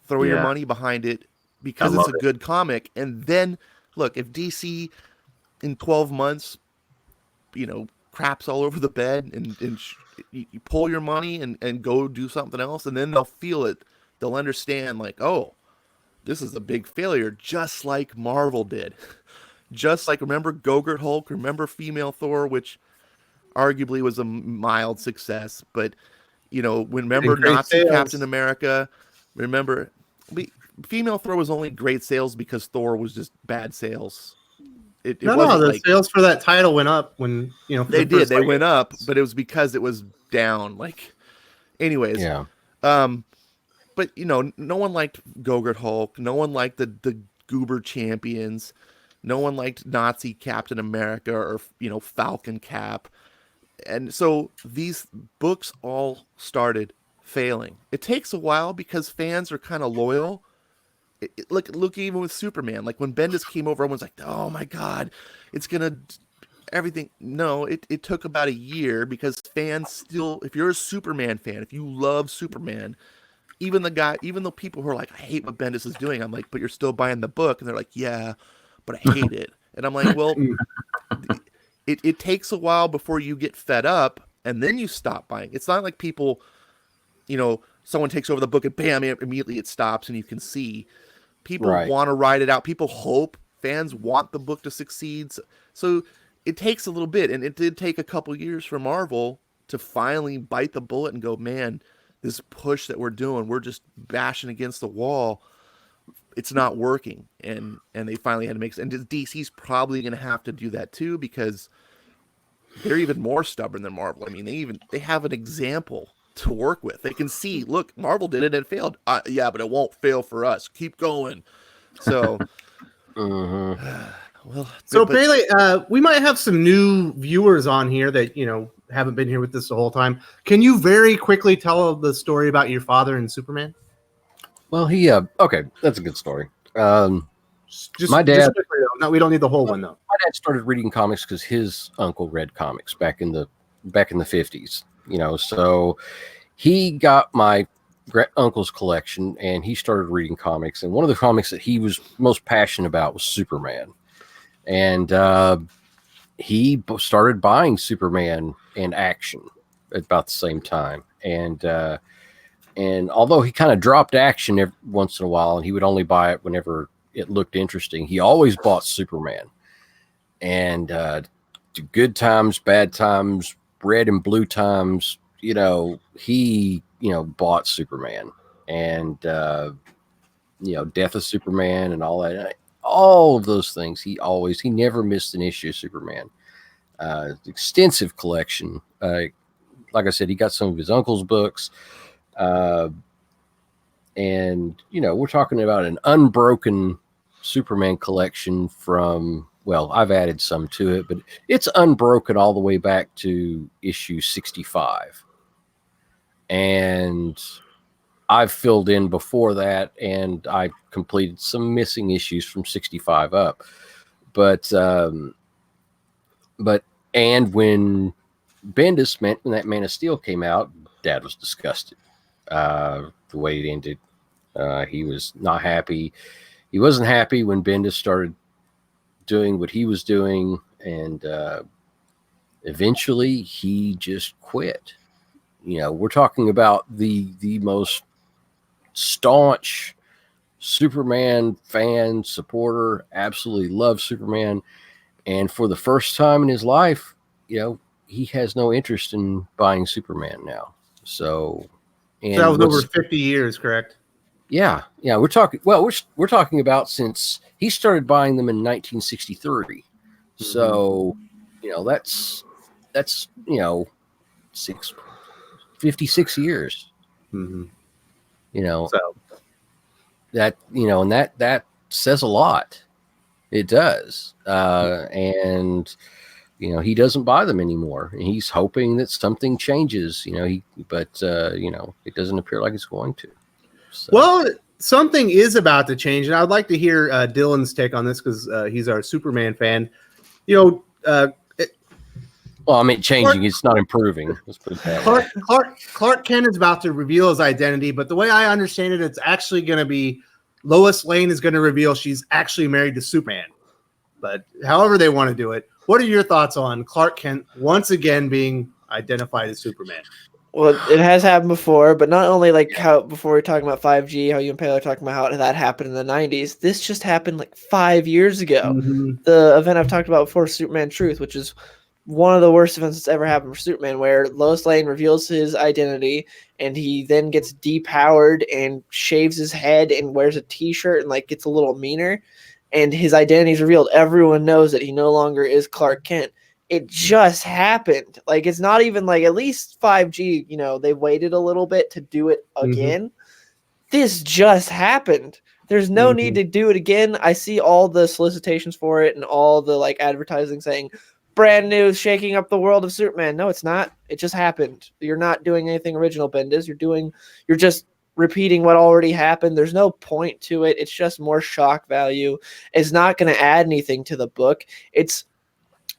Throw your money behind it because it's a good comic. And then, look, if DC in 12 months, craps all over the bed and you pull your money and go do something else, and then they'll feel it. They'll understand, like, oh, this is a big failure, just like Marvel did. Just like, remember Gogurt Hulk, remember Female Thor, which arguably was a mild success, but remember Nazi sales. Captain America, remember Female Thor was only great sales because Thor was just bad sales. It wasn't the sales for that title went up when they did. They went up, but it was because it was down. Anyways, Yeah. But no one liked Gogurt Hulk. No one liked the Goober Champions. No one liked Nazi Captain America or Falcon Cap. And so these books all started failing. It takes a while because fans are kind of loyal. Look, even with Superman, like when Bendis came over, everyone's like, "Oh my God, it's gonna everything." No, it took about a year because fans still, if you're a Superman fan, if you love Superman, even the people who are like, "I hate what Bendis is doing," I'm like, "But you're still buying the book," and they're like, "Yeah, but I hate it," and I'm like, "Well, it takes a while before you get fed up, and then you stop buying. It's not like people, someone takes over the book and bam, immediately it stops, and you can see." People want to ride it out. People hope. Fans want the book to succeed. So it takes a little bit. And it did take a couple years for Marvel to finally bite the bullet and go, man, this push that we're doing, we're just bashing against the wall. It's not working. And they finally had to make sense. And DC's probably going to have to do that too, because they're even more stubborn than Marvel. I mean, they have an example to work with. They can see, look, Marvel did it and it failed. Yeah, but it won't fail for us. Keep going. So, Bailey, we might have some new viewers on here that haven't been here with us the whole time. Can you very quickly tell the story about your father and Superman? Well, okay, that's a good story. My dad. Just quickly, though. No, we don't need the whole one though. My dad started reading comics because his uncle read comics back in the 50s. So he got my uncle's collection and he started reading comics. And one of the comics that he was most passionate about was Superman. And he started buying Superman in action at about the same time. And although he kind of dropped action every once in a while, and he would only buy it whenever it looked interesting, he always bought Superman. And good times, bad times, red and blue times, he bought Superman. And Death of Superman and all that, all of those things. He never missed an issue of Superman. Extensive collection. Like I said, he got some of his uncle's books. And we're talking about an unbroken Superman collection from, well, I've added some to it, but it's unbroken all the way back to issue 65. And I've filled in before that, and I completed some missing issues from 65 up. But and when Bendis meant when that Man of Steel came out, Dad was disgusted. The way it ended, he was not happy. He wasn't happy when Bendis started doing what he was doing, and eventually he just quit. We're talking about the most staunch Superman fan, supporter, absolutely loves Superman, and for the first time in his life, he has no interest in buying Superman now. So that was over 50 years, correct? Yeah. We're talking about since he started buying them in 1963. So, that's 56 years. Mm-hmm. So that and that says a lot. It does. And he doesn't buy them anymore. He's hoping that something changes. But it doesn't appear like it's going to. So. Well, something is about to change, and I'd like to hear Dylan's take on this because he's our Superman fan. Changing. It's not improving. Let's put it that way. Clark Kent is about to reveal his identity, but the way I understand it, it's actually going to be Lois Lane is going to reveal she's actually married to Superman. But however they want to do it, what are your thoughts on Clark Kent once again being identified as Superman? Well, it has happened before, but not only how before we're talking about 5G, how you and Pale are talking about how that happened in the 90s. This just happened 5 years ago. Mm-hmm. The event I've talked about before, Superman Truth, which is one of the worst events that's ever happened for Superman, where Lois Lane reveals his identity and he then gets depowered and shaves his head and wears a t-shirt and gets a little meaner, and his identity is revealed. Everyone knows that he no longer is Clark Kent. It just happened. It's not even at least 5G, they waited a little bit to do it again. Mm-hmm. This just happened. There's no need to do it again. I see all the solicitations for it and all the advertising saying brand new, shaking up the world of Superman. No, it's not. It just happened. You're not doing anything original, Bendis. You're just repeating what already happened. There's no point to it. It's just more shock value. It's not going to add anything to the book.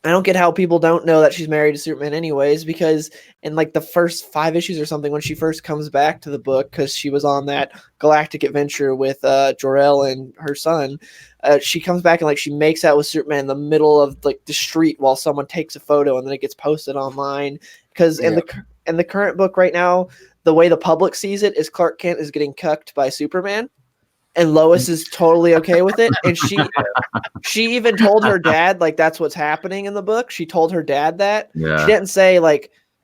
I don't get how people don't know that she's married to Superman anyways, because in the first 5 issues or something, when she first comes back to the book, because she was on that galactic adventure with Jor-El and her son, she comes back and she makes out with Superman in the middle of the street while someone takes a photo, and then it gets posted online. Because in the current book right now, the way the public sees it is Clark Kent is getting cucked by Superman. And Lois is totally okay with it. And she even told her dad, that's what's happening in the book. She told her dad that. Yeah. She didn't say,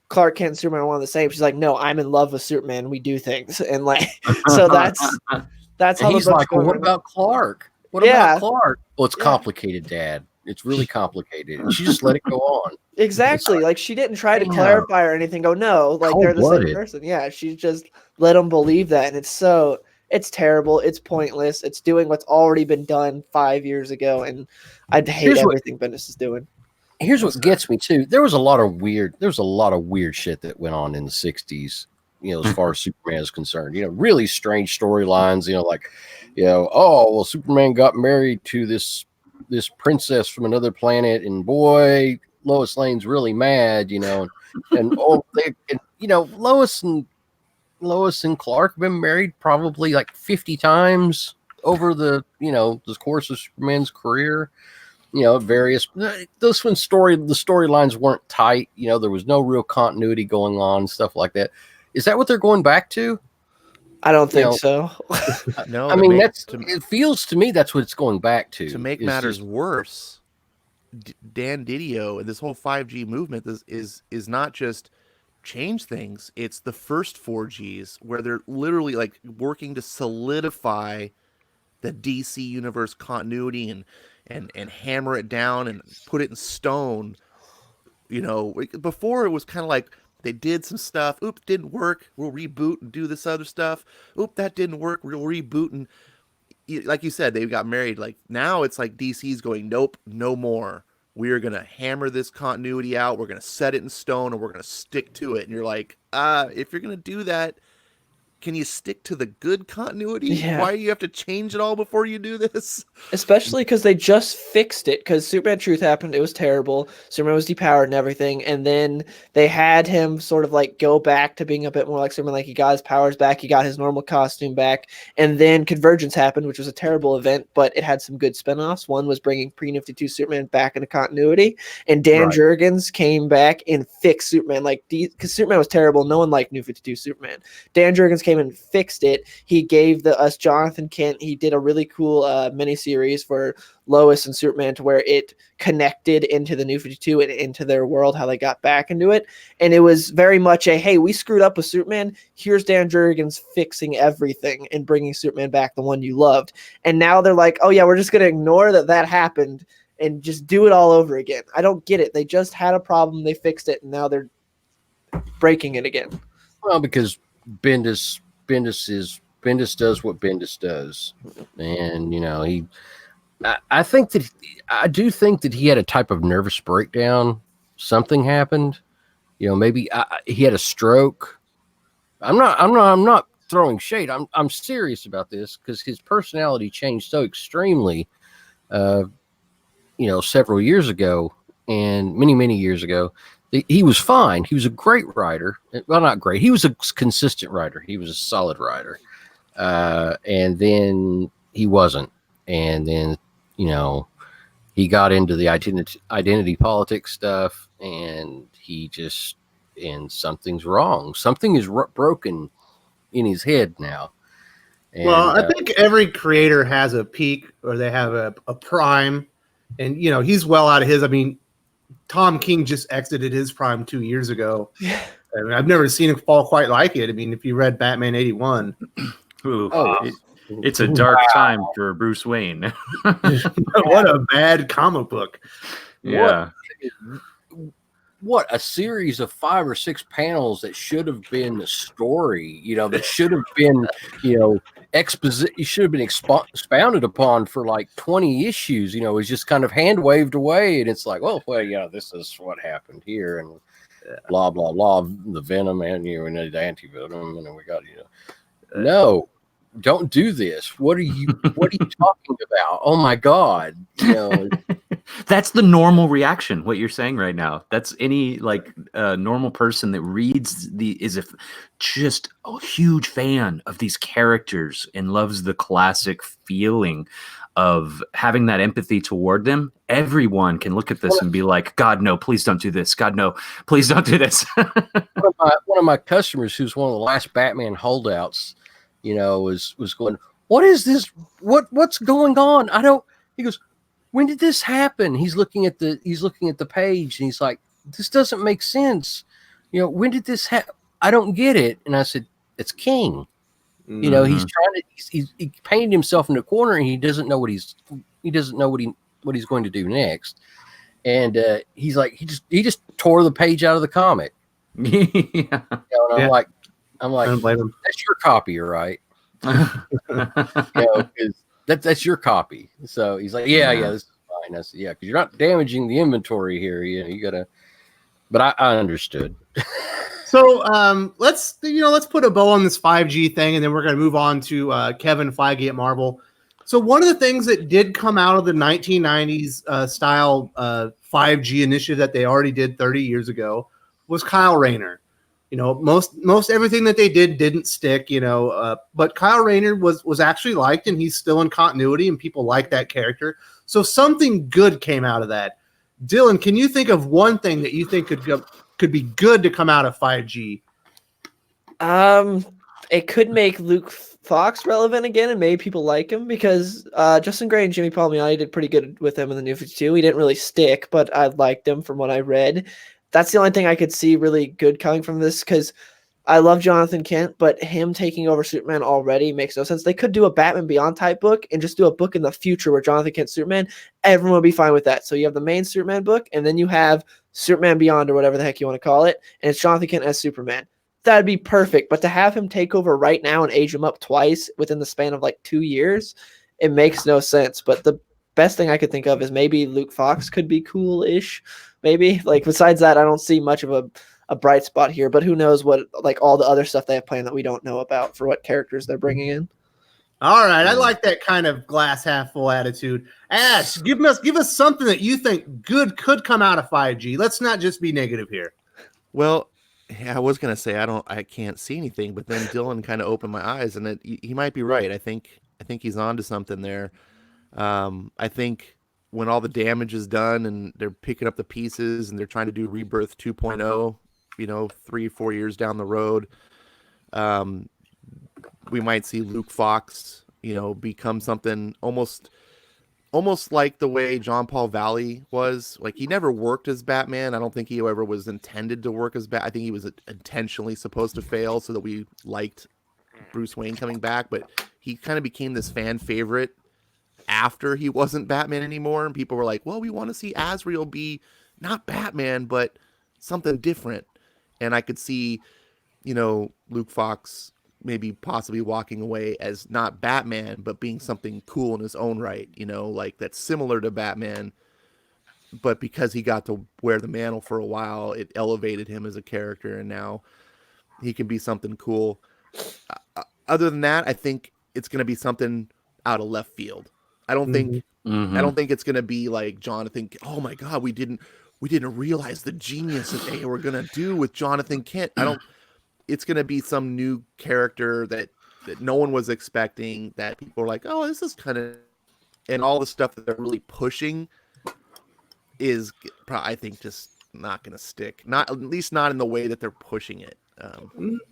Clark Kent and Superman are one of the same. She's no, I'm in love with Superman. We do things. And, so that's how the book's going. What about Clark? What about Clark? Well, it's complicated, Dad. It's really complicated. And she just let it go on. Exactly. She didn't try to clarify or anything. Go, no, they're the same person. Yeah, she just let them believe that. And it's terrible. It's pointless. It's doing what's already been done 5 years ago, and I hate everything Bendis is doing. Here's what gets me too. There was a lot of weird shit that went on in the 60s, as far as Superman is concerned. Really strange storylines, Superman got married to this princess from another planet, and boy, Lois Lane's really mad, Lois and Clark have been married probably 50 times over the course of Superman's career. Various the storylines weren't tight. There was no real continuity going on, stuff like that. Is that what they're going back to? I don't think so. No, it feels to me that's what it's going back to. To make matters worse, Dan DiDio and this whole 5G movement is not just change things. It's the first 4Gs where they're literally working to solidify the DC universe continuity and hammer it down and put it in stone. Before it was kind of they did some stuff. Oop, didn't work. We'll reboot and do this other stuff. Oop, that didn't work. We'll reboot. And like you said, they got married. Now it's DC's going, nope, no more. We're going to hammer this continuity out. We're going to set it in stone and we're going to stick to it. And you're if you're going to do that, can you stick to the good continuity? Yeah. Why do you have to change it all before you do this? Especially because they just fixed it. Because Superman Truth happened, it was terrible. Superman was depowered and everything, and then they had him sort of like go back to being a bit more like Superman. Like he got his powers back, he got his normal costume back, and then Convergence happened, which was a terrible event, but it had some good spinoffs. One was bringing Pre-New 52 Superman back into continuity, and Dan Jurgens came back and fixed Superman. Like because Superman was terrible, no one liked New 52 Superman. Dan Jurgens came and fixed it. He gave us Jonathan Kent. He did a really cool miniseries for Lois and Superman to where it connected into the New 52 and into their world, how they got back into it. And it was very much a, hey, we screwed up with Superman. Here's Dan Jurgens fixing everything and bringing Superman back, the one you loved. And now they're like, oh yeah, we're just going to ignore that happened and just do it all over again. I don't get it. They just had a problem. They fixed it. And now they're breaking it again. Well, because Bendis does what Bendis does, and I do think that he had a type of nervous breakdown. Something happened, maybe he had a stroke. I'm not throwing shade. I'm serious about this because his personality changed so extremely, several years ago and many years ago. He was fine. He was a great writer. Well, not great. He was a consistent writer. He was a solid writer. And then he wasn't. And then, he got into the identity politics stuff, and something's wrong. Something is broken in his head now. And, well, I think every creator has a peak, or they have a prime, and he's well out of his. I mean, Tom King just exited his prime 2 years ago. Yeah. I mean, I've never seen it fall quite like it. I mean, if you read Batman 81. It's a dark time for Bruce Wayne. What a bad comic book. Yeah. What a series of 5 or 6 panels that should have been the story, that should have been, exposit should have been expounded upon for like 20 issues, it was just kind of hand waved away. And it's like, this is what happened here. And blah, blah, blah, the venom and, and the anti-venom. And then we got, no, don't do this. What are you talking about? Oh my God. That's the normal reaction. What you're saying right now, that's any normal person that reads is just a huge fan of these characters and loves the classic feeling of having that empathy toward them. Everyone can look at this and be like, God, no, please don't do this. God, no, please don't do this. one of my customers, who's one of the last Batman holdouts, was going, what is this? What's going on? He goes, when did this happen? He's looking at the page and he's like, this doesn't make sense. When did this happen? I don't get it. And I said, it's King. Mm-hmm. He's trying to, he painted himself in a corner, and he doesn't know what he's going to do next. And he's like, he just tore the page out of the comic. Yeah. I'm like, that's your copy, right? That's your copy. So he's like, yeah, this is fine. I said, yeah, because you're not damaging the inventory here. You gotta. But I understood. So let's put a bow on this 5G thing, and then we're going to move on to Kevin Feige at Marvel. So one of the things that did come out of the 1990s style 5G initiative that they already did 30 years ago was Kyle Rayner. Most everything that they did didn't stick, but Kyle Rayner was actually liked, and he's still in continuity, and people like that character. So something good came out of that. Dylan, can you think of one thing that you think could be good to come out of 5G? It could make Luke Fox relevant again, and maybe people like him because Justin Gray and Jimmy Palmiotti did pretty good with him in the New 52. He didn't really stick, but I liked him from what I read. That's the only thing I could see really good coming from this, because I love Jonathan Kent, but him taking over Superman already makes no sense. They could do a Batman Beyond type book and just do a book in the future where Jonathan Kent's Superman. Everyone would be fine with that. So you have the main Superman book, and then you have Superman Beyond, or whatever the heck you want to call it, and it's Jonathan Kent as Superman. That'd be perfect. But to have him take over right now and age him up twice within the span of 2 years, it makes no sense. But the best thing I could think of is maybe Luke Fox could be cool-ish. Maybe besides that, I don't see much of a bright spot here. But who knows what like all the other stuff they have planned that we don't know about for what characters they're bringing in. All right, I like that kind of glass half full attitude. Ash, give us something that you think good could come out of 5G. Let's not just be negative here. Well, yeah, I was gonna say I can't see anything, but then Dylan kind of opened my eyes, and he might be right. I think he's onto something there. I think when all the damage is done and they're picking up the pieces and they're trying to do Rebirth 2.0, 3-4 years down the road, we might see Luke Fox, become something almost like the way John Paul Valley was. Like, he never worked as Batman. I don't think he ever was intended to work as Batman. I think he was intentionally supposed to fail so that we liked Bruce Wayne coming back, but he kind of became this fan favorite after he wasn't Batman anymore, and people were like, well, we want to see Azrael be not Batman but something different. And I could see Luke Fox maybe possibly walking away as not Batman but being something cool in his own right, like that's similar to Batman, but because he got to wear the mantle for a while, it elevated him as a character, and now he can be something cool. Other than that, I think it's going to be something out of left field. I don't think it's going to be like Jonathan. Oh my God, we didn't realize the genius that they were going to do with Jonathan Kent. It's going to be some new character that no one was expecting, that people are like, oh, this is kind of, and all the stuff that they're really pushing is, I think, just not going to stick. Not, at least not in the way that they're pushing it.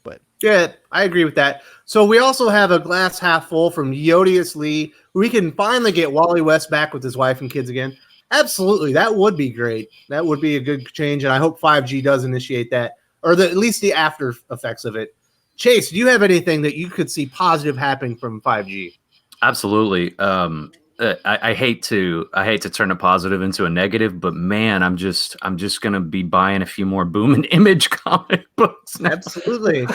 But yeah, I agree with that. So we also have a glass half full from Yodius Lee. We can finally get Wally West back with his wife and kids again. Absolutely, that would be great. That would be a good change, and I hope 5G does initiate that, or at least the after effects of it. Chase, do you have anything that you could see positive happening from 5G? Absolutely. I hate to turn a positive into a negative, but man, I'm just gonna be buying a few more Boom and Image comic books now. Absolutely.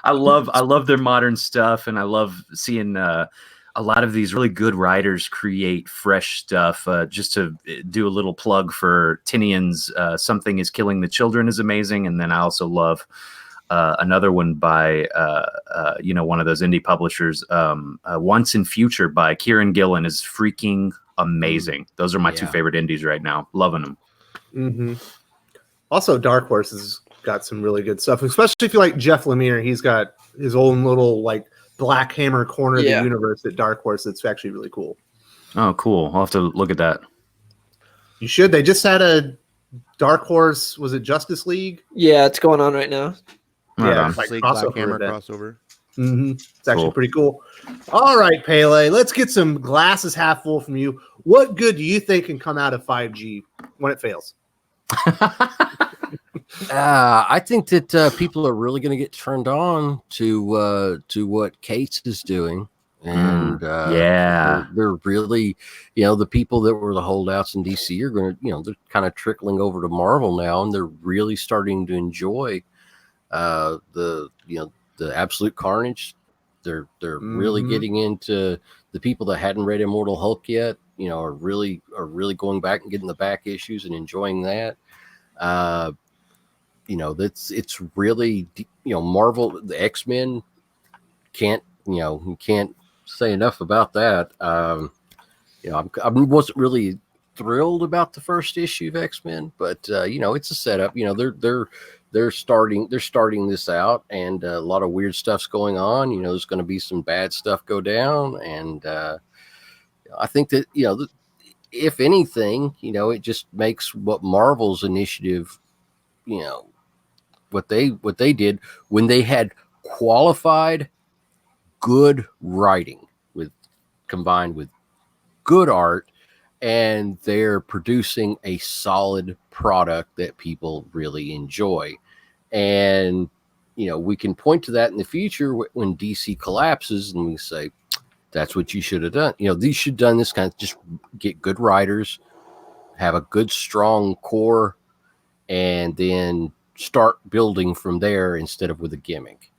I love their modern stuff, and I love seeing a lot of these really good writers create fresh stuff. Just to do a little plug for Tinian's Something is Killing the Children is amazing, and then I also love another one by one of those indie publishers, Once in Future by Kieran Gillen is freaking amazing. Those are my two favorite indies right now. Loving them. Mm-hmm. Also, Dark Horse has got some really good stuff, especially if you like Jeff Lemire. He's got his own little like Black Hammer corner of the universe at Dark Horse. It's actually really cool. Oh, cool. I'll have to look at that. You should. They just had a Dark Horse. Was it Justice League? Yeah, it's going on right now. Yeah, it's like Black Hammer crossover. Mm-hmm. It's actually pretty cool. All right, Pele, let's get some glasses half full from you. What good do you think can come out of 5G when it fails? I think that people are really going to get turned on to what Cates is doing, and they're really, the people that were the holdouts in DC are going to, they're kind of trickling over to Marvel now, and they're really starting to enjoy the Absolute Carnage. They're really getting into the people that hadn't read Immortal Hulk yet. Are really going back and getting the back issues and enjoying that. It's really, Marvel, the X-Men can't say enough about that. I wasn't really thrilled about the first issue of X-Men, but it's a setup. They're starting this out, and a lot of weird stuff's going on. There's going to be some bad stuff go down, and I think that if anything, it just makes what Marvel's initiative, what they did when they had qualified good writing combined with good art, and they're producing a solid product that people really enjoy. And we can point to that in the future when DC collapses, and we say that's what you should have done. These should have done this kind of, just get good writers, have a good strong core, and then start building from there instead of with a gimmick.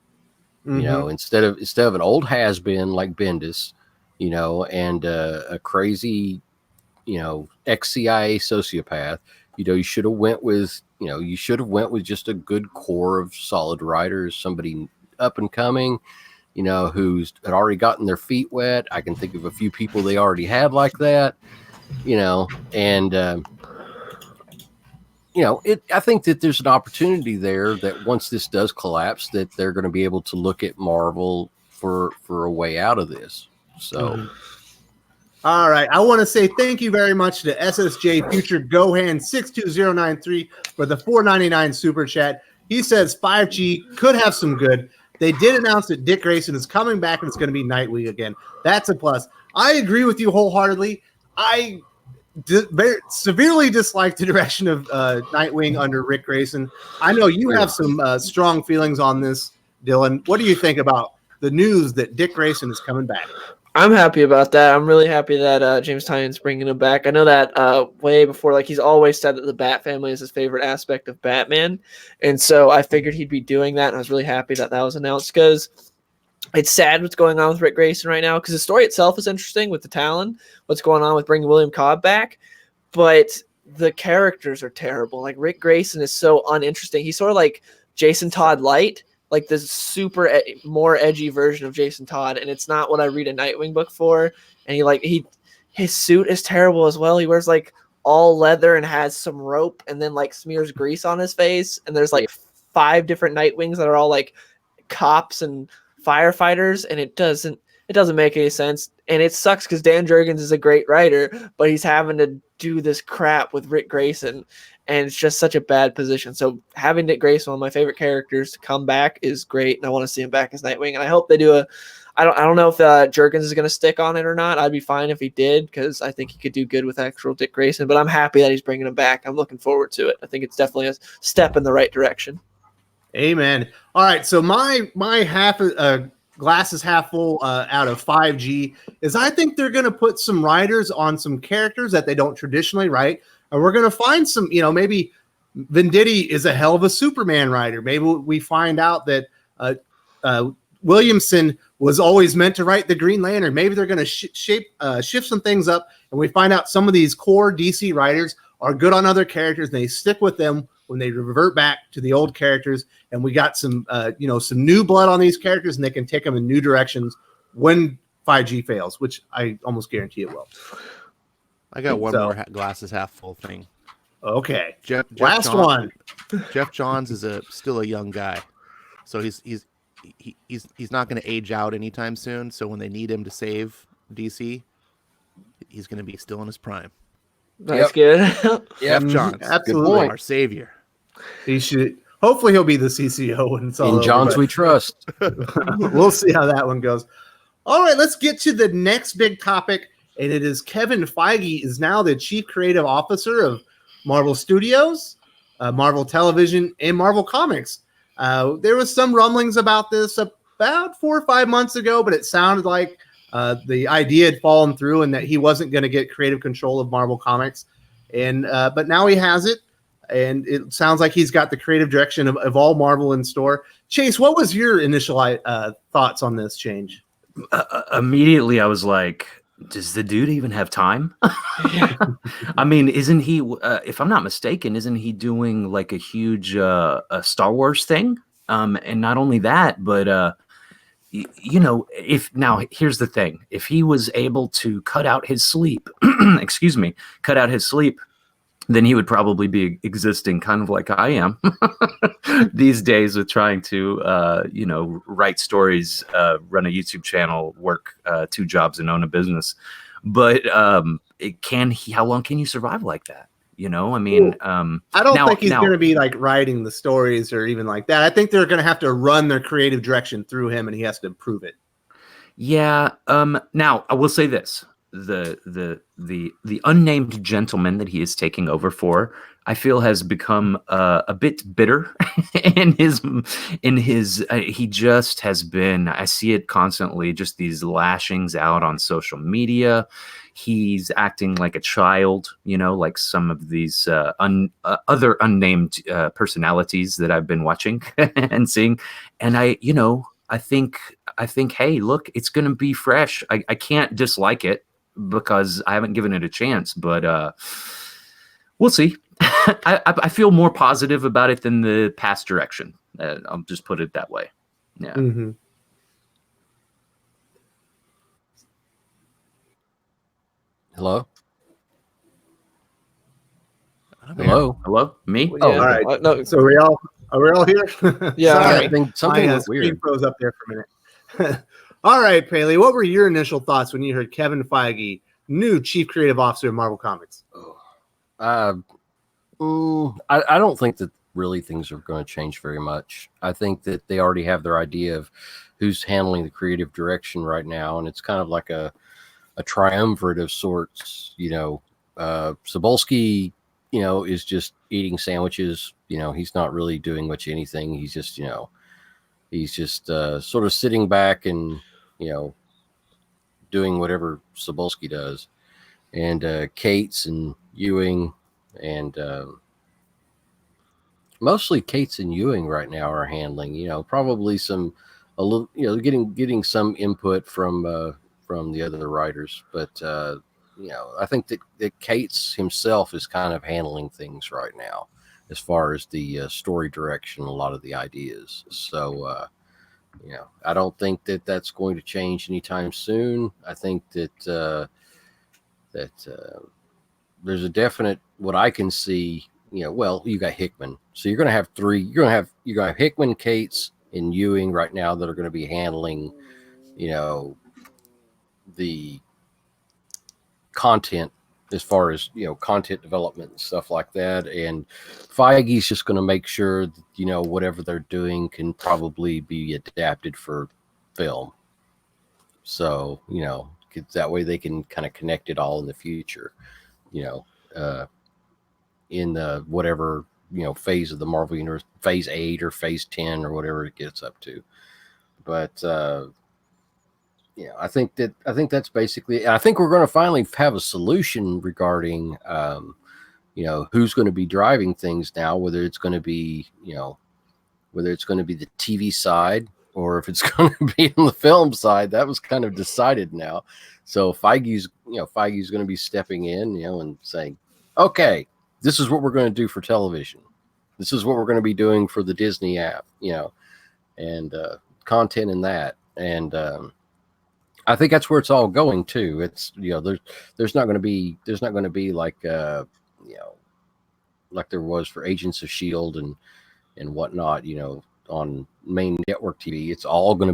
Instead of an old has-been like Bendis, and a crazy ex-CIA sociopath, you should have went with you should have went with just a good core of solid writers, somebody up and coming, who's had already gotten their feet wet. I can think of a few people they already had like that, and I think that there's an opportunity there that once this does collapse, that they're going to be able to look at Marvel for a way out of this. So, All right. I want to say thank you very much to SSJ Future Gohan 62093 for the $4.99 super chat. He says 5G could have some good. They did announce that Dick Grayson is coming back and it's going to be Nightwing again. That's a plus. I agree with you wholeheartedly. I severely dislike the direction of Nightwing under Rick Grayson. I know you have some strong feelings on this, Dylan. What do you think about the news that Dick Grayson is coming back? I'm happy about that. I'm really happy that James Tynion's bringing him back. I know that way before, he's always said that the Bat family is his favorite aspect of Batman. And so I figured he'd be doing that. And I was really happy that was announced because it's sad what's going on with Rick Grayson right now because the story itself is interesting with the Talon, what's going on with bringing William Cobb back. But the characters are terrible. Rick Grayson is so uninteresting. He's sort of like Jason Todd Light, like this super more edgy version of Jason Todd, and it's not what I read a Nightwing book for. And his suit is terrible as well. He wears all leather and has some rope, and then smears grease on his face. And there's 5 different Nightwings that are all cops and firefighters, and it doesn't make any sense. And it sucks because Dan Jurgens is a great writer, but he's having to do this crap with Rick Grayson, and it's just such a bad position. So having Dick Grayson, one of my favorite characters, to come back is great, and I want to see him back as Nightwing. And I hope they do I don't know if Jurgens is going to stick on it or not. I'd be fine if he did because I think he could do good with actual Dick Grayson. But I'm happy that he's bringing him back. I'm looking forward to it. I think it's definitely a step in the right direction. Amen. All right, so my half glass is half full out of 5G is I think they're going to put some writers on some characters that they don't traditionally write, and we're going to find some, maybe Venditti is a hell of a Superman writer. Maybe we find out that Williamson was always meant to write the Green Lantern. Maybe they're going to shift some things up, and we find out some of these core DC writers are good on other characters, and they stick with them when they revert back to the old characters, and we got some, some new blood on these characters, and they can take them in new directions when 5G fails, which I almost guarantee it will. I got one more glasses half full thing. Okay, Jeff Johns is still a young guy, so he's not going to age out anytime soon. So when they need him to save DC, he's going to be still in his prime. That's good. Jeff Johns, absolutely, our savior. He should. Hopefully, he'll be the CCO when it's all in Johns we trust. We'll see how that one goes. All right, let's get to the next big topic, and it is Kevin Feige is now the Chief Creative Officer of Marvel Studios, Marvel Television, and Marvel Comics. There was some rumblings about this about 4 or 5 months ago, but it sounded like the idea had fallen through and that he wasn't going to get creative control of Marvel Comics. And but now he has it, and it sounds like he's got the creative direction of all Marvel in store. Chase, what was your initial thoughts on this change? Immediately, I was like, does the dude even have time? I mean, isn't he, if I'm not mistaken, isn't he doing a huge a Star Wars thing? And not only that, but here's the thing. If he was able to cut out his sleep, then he would probably be existing kind of like I am these days with trying to, write stories, run a YouTube channel, work 2 jobs and own a business. But how long can you survive like that? I don't think he's going to be writing the stories or even like that. I think they're going to have to run their creative direction through him, and he has to improve it. Yeah. Now I will say this: the unnamed gentleman that he is taking over for, I feel, has become a bit bitter in his. He just has been. I see it constantly. Just these lashings out on social media. He's acting like a child, like some of these other unnamed personalities that I've been watching and seeing. And I think, hey, look, it's going to be fresh. I can't dislike it because I haven't given it a chance, but we'll see. I feel more positive about it than the past direction. I'll just put it that way. Yeah. Mm-hmm. Hello? Hello? Hello? Me? Well, Oh, yeah. All right. No. So are we all here? Yeah. Sorry. Something My went screen weird. froze up there for a minute. All right, Paley, what were your initial thoughts when you heard Kevin Feige, new chief creative officer of Marvel Comics? I don't think that really things are going to change very much. I think that they already have their idea of who's handling the creative direction right now, and it's kind of like a triumvirate of sorts. Cebulski, is just eating sandwiches. He's not really doing much anything. He's just, sort of sitting back and, doing whatever Cebulski does. And Cates and Ewing and mostly Cates and Ewing right now are handling, probably a little, getting some input from the other writers. But, I think that Cates himself is kind of handling things right now as far as the story direction, a lot of the ideas. So, I don't think that that's going to change anytime soon. I think that there's a definite, what I can see, you got Hickman. So you're going to have three, you got Hickman, Cates, and Ewing right now that are going to be handling, the content as far as, content development and stuff like that. And Feige's just going to make sure that, whatever they're doing can probably be adapted for film. So, that way they can kind of connect it all in the future, in the whatever, phase of the Marvel Universe, phase 8 or phase 10 or whatever it gets up to. But, I think that's basically, I think we're going to finally have a solution regarding, who's going to be driving things now, whether it's going to be the TV side or if it's going to be on the film side. That was kind of decided now. So Feige's going to be stepping in, and saying, okay, this is what we're going to do for television. This is what we're going to be doing for the Disney app, and content in that. And I think that's where it's all going too. It's, there's not going to be like, like there was for Agents of S.H.I.E.L.D. and whatnot, on main network TV. It's all going to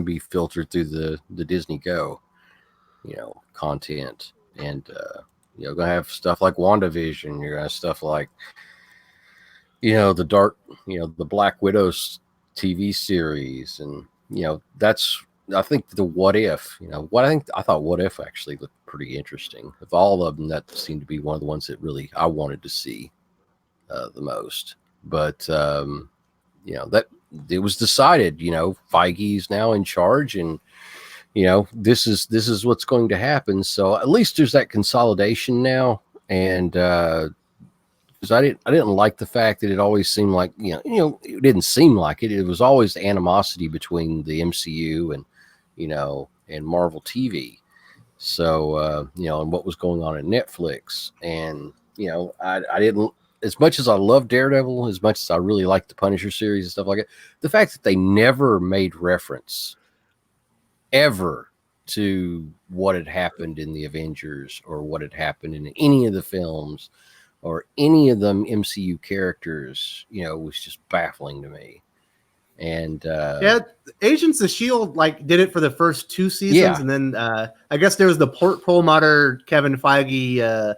be filtered through the Disney Go, content. And, going to have stuff like WandaVision. You're going to have stuff like, the Dark, the Black Widow's TV series. And, I think the What If, I thought What If actually looked pretty interesting. Of all of them, that seemed to be one of the ones that really I wanted to see the most. But, that it was decided, Feige's now in charge, and, this is what's going to happen. So at least there's that consolidation now. And, because I didn't like the fact that it always seemed like, it didn't seem like it. It was always the animosity between the MCU and Marvel TV. So, and what was going on at Netflix. And, I didn't, as much as I love Daredevil, as much as I really like the Punisher series and stuff like that, the fact that they never made reference ever to what had happened in the Avengers or what had happened in any of the films or any of them MCU characters, was just baffling to me. And Agents of S.H.I.E.L.D. did it for the first 2 seasons, and then I guess there was the Perlmutter Kevin Feige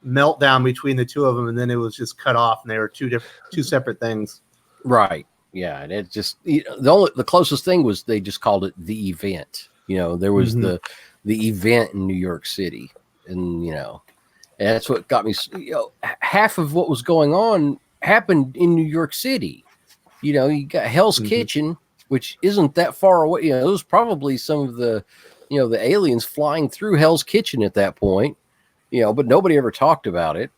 meltdown between the two of them, and then it was just cut off, and they were two separate things. Right. Yeah, and it just the closest thing was they just called it the event. There was the event in New York City, and and that's what got me. Half of what was going on happened in New York City. You got Hell's Kitchen, which isn't that far away. It was probably some of the, the aliens flying through Hell's Kitchen at that point. But nobody ever talked about it,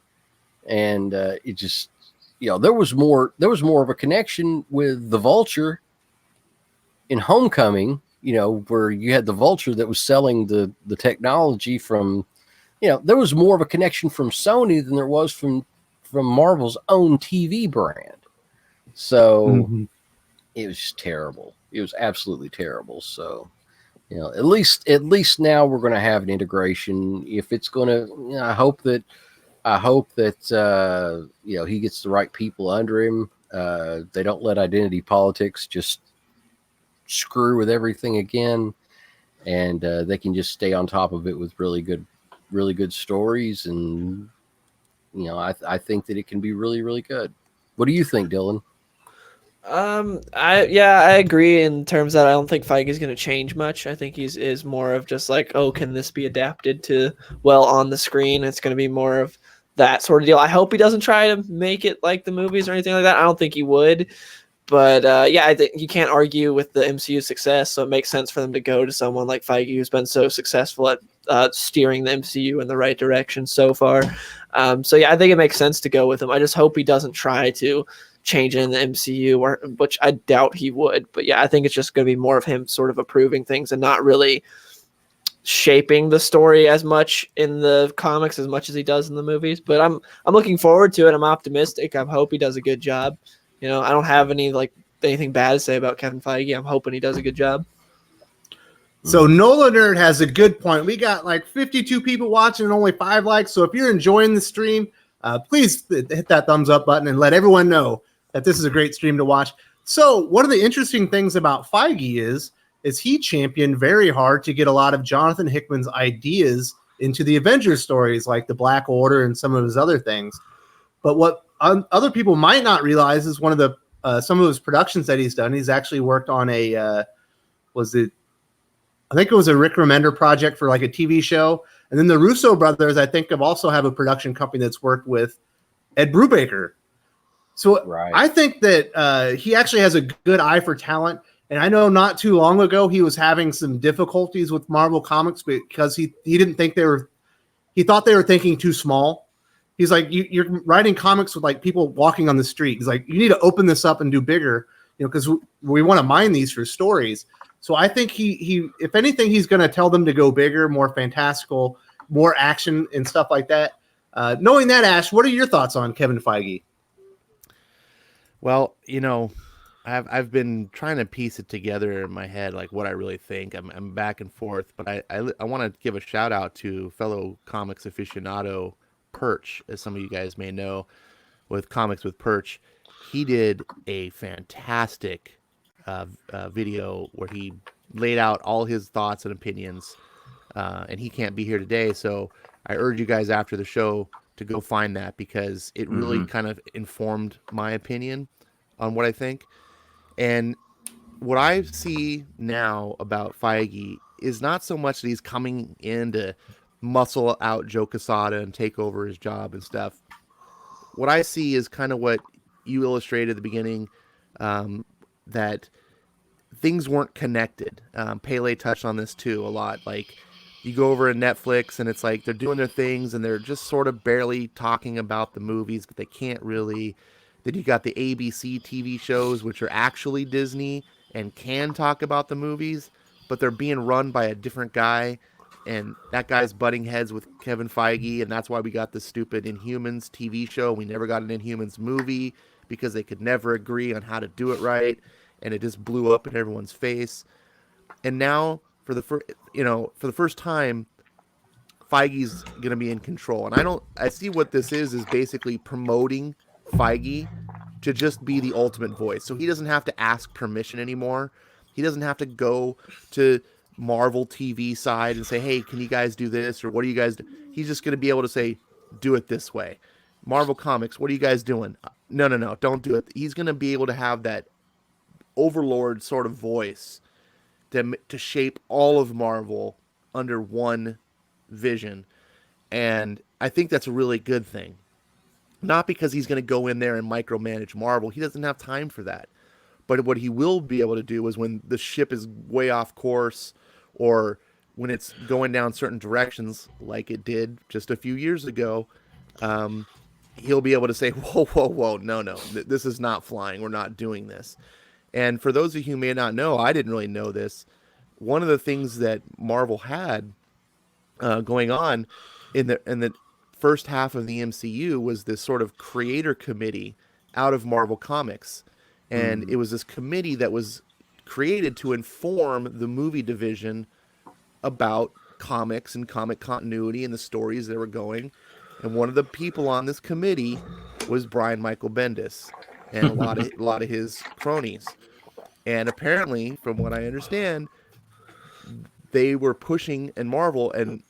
and it just, there was more of a connection with the Vulture in Homecoming. Where you had the Vulture that was selling the technology from, there was more of a connection from Sony than there was from from Marvel's own TV brand. So it was just terrible. It was absolutely terrible. So, at least now we're going to have an integration. If it's going to, I hope that he gets the right people under him. They don't let identity politics just screw with everything again, and they can just stay on top of it with really good stories. And I think that it can be really, really good. What do you think, Dylan? I agree in terms that I don't think Feige is going to change much. I think is more of just like, oh, can this be adapted to on the screen? It's going to be more of that sort of deal. I hope he doesn't try to make it like the movies or anything like that. I don't think he would, but I think you can't argue with the MCU success. So it makes sense for them to go to someone like Feige, who's been so successful at steering the MCU in the right direction so far. I think it makes sense to go with him. I just hope he doesn't try to change in the MCU, which I doubt he would. But I think it's just going to be more of him sort of approving things and not really shaping the story as much in the comics as much as he does in the movies. But I'm looking forward to it. I'm optimistic. I hope he does a good job. I don't have anything bad to say about Kevin Feige. I'm hoping he does a good job. So Nola Nerd has a good point. We got 52 people watching and only 5 likes. So if you're enjoying the stream, please hit that thumbs up button and let everyone know that this is a great stream to watch. So one of the interesting things about Feige is he championed very hard to get a lot of Jonathan Hickman's ideas into the Avengers stories, like the Black Order and some of his other things. But what other people might not realize is one of the some of his productions that he's done. He's actually worked on I think it was a Rick Remender project for a TV show. And then the Russo brothers, I think, also have a production company that's worked with Ed Brubaker. So right. I think that he actually has a good eye for talent. And I know not too long ago, he was having some difficulties with Marvel Comics because he didn't think he thought they were thinking too small. He's like, you're writing comics with people walking on the street. He's like, you need to open this up and do bigger, because we want to mine these for stories. So I think he if anything, he's going to tell them to go bigger, more fantastical, more action and stuff like that. Knowing that, Ash, what are your thoughts on Kevin Feige? Well, I've been trying to piece it together in my head, what I really think. I'm back and forth, but I want to give a shout out to fellow comics aficionado Perch, as some of you guys may know, with Comics with Perch. He did a fantastic video where he laid out all his thoughts and opinions, and he can't be here today, so I urge you guys after the show to go find that, because it really kind of informed my opinion on what I think. And what I see now about Feige is not so much that he's coming in to muscle out Joe Quesada and take over his job and stuff. What I see is kind of what you illustrated at the beginning, that things weren't connected. Pele touched on this too a lot. You go over to Netflix and it's they're doing their things and they're just sort of barely talking about the movies, but they can't really. Then you got the ABC TV shows, which are actually Disney and can talk about the movies, but they're being run by a different guy, and that guy's butting heads with Kevin Feige, and that's why we got the stupid Inhumans TV show. We never got an Inhumans movie because they could never agree on how to do it right, and it just blew up in everyone's face. And now, for the first time, Feige's going to be in control. And I see what this is basically promoting Feige to just be the ultimate voice. So he doesn't have to ask permission anymore. He doesn't have to go to Marvel TV side and say, hey, can you guys do this? Or what do you guys do? He's just going to be able to say, do it this way. Marvel Comics, what are you guys doing? No, don't do it. He's going to be able to have that overlord sort of voice to shape all of Marvel under one vision. And I think that's a really good thing. Not because he's going to go in there and micromanage Marvel. He doesn't have time for that. But what he will be able to do is when the ship is way off course, or when it's going down certain directions like it did just a few years ago, he'll be able to say, whoa, no, this is not flying. We're not doing this. And for those of you who may not know, I didn't really know this. One of the things that Marvel had going on in the first half of the MCU was this sort of creator committee out of Marvel Comics. And it was this committee that was created to inform the movie division about comics and comic continuity and the stories that were going. And one of the people on this committee was Brian Michael Bendis and a lot of his cronies. And apparently, from what I understand, they were pushing, and Marvel and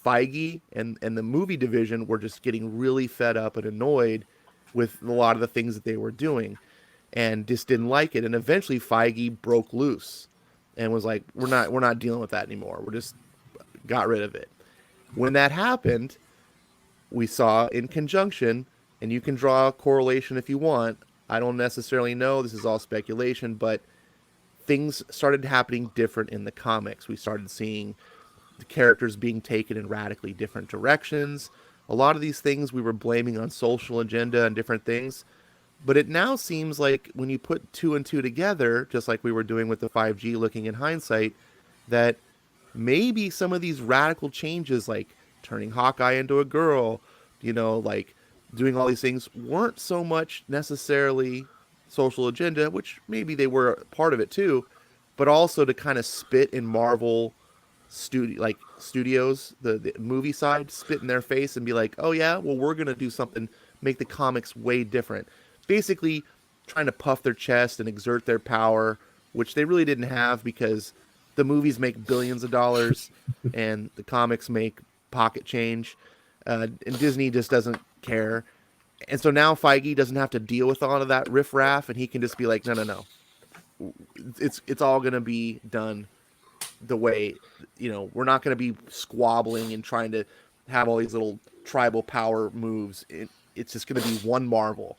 Feige and the movie division were just getting really fed up and annoyed with a lot of the things that they were doing and just didn't like it. And eventually Feige broke loose and was like, we're not dealing with that anymore. We're just got rid of it. When that happened, we saw in conjunction, and you can draw a correlation if you want. I don't necessarily know. This is all speculation, but things started happening different in the comics. We started seeing the characters being taken in radically different directions. A lot of these things we were blaming on social agenda and different things. But it now seems like when you put 2 and 2 together, just like we were doing with the 5G looking in hindsight, that maybe some of these radical changes, like turning Hawkeye into a girl, like doing all these things, weren't so much necessarily social agenda, which maybe they were part of it too, but also to kind of spit in Marvel studios, the movie side, spit in their face and be like, oh yeah, well, we're going to do something, make the comics way different. Basically trying to puff their chest and exert their power, which they really didn't have because the movies make billions of dollars and the comics make pocket change. And Disney just doesn't care. And so now Feige doesn't have to deal with all of that riffraff, and he can just be like, no. It's all going to be done the way, we're not going to be squabbling and trying to have all these little tribal power moves. It's just going to be one Marvel.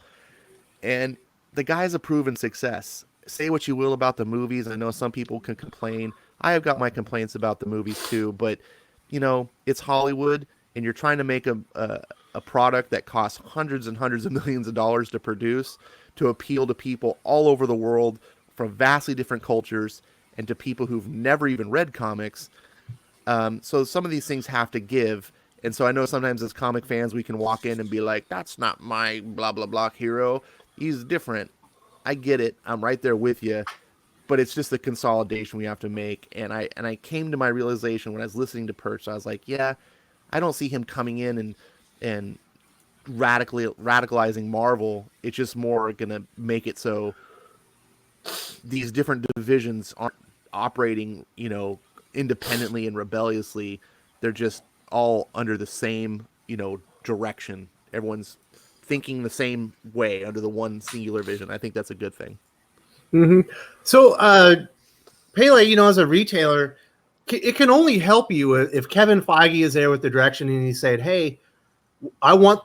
And the guy's a proven success. Say what you will about the movies. I know some people can complain. I have got my complaints about the movies too, but it's Hollywood, and you're trying to make a product that costs hundreds and hundreds of millions of dollars to produce to appeal to people all over the world from vastly different cultures and to people who've never even read comics. So some of these things have to give. And so I know sometimes as comic fans, we can walk in and be like, that's not my blah, blah, blah hero. He's different. I get it. I'm right there with you. But it's just the consolidation we have to make. And I came to my realization when I was listening to Perch. I was like, yeah, I don't see him coming in and radicalizing Marvel. It's just more going to make it so these different divisions aren't operating, independently and rebelliously. They're just all under the same, direction. Everyone's thinking the same way under the one singular vision. I think that's a good thing. Mm-hmm. So, Pele, as a retailer, it can only help you if Kevin Feige is there with the direction and he said, hey, I want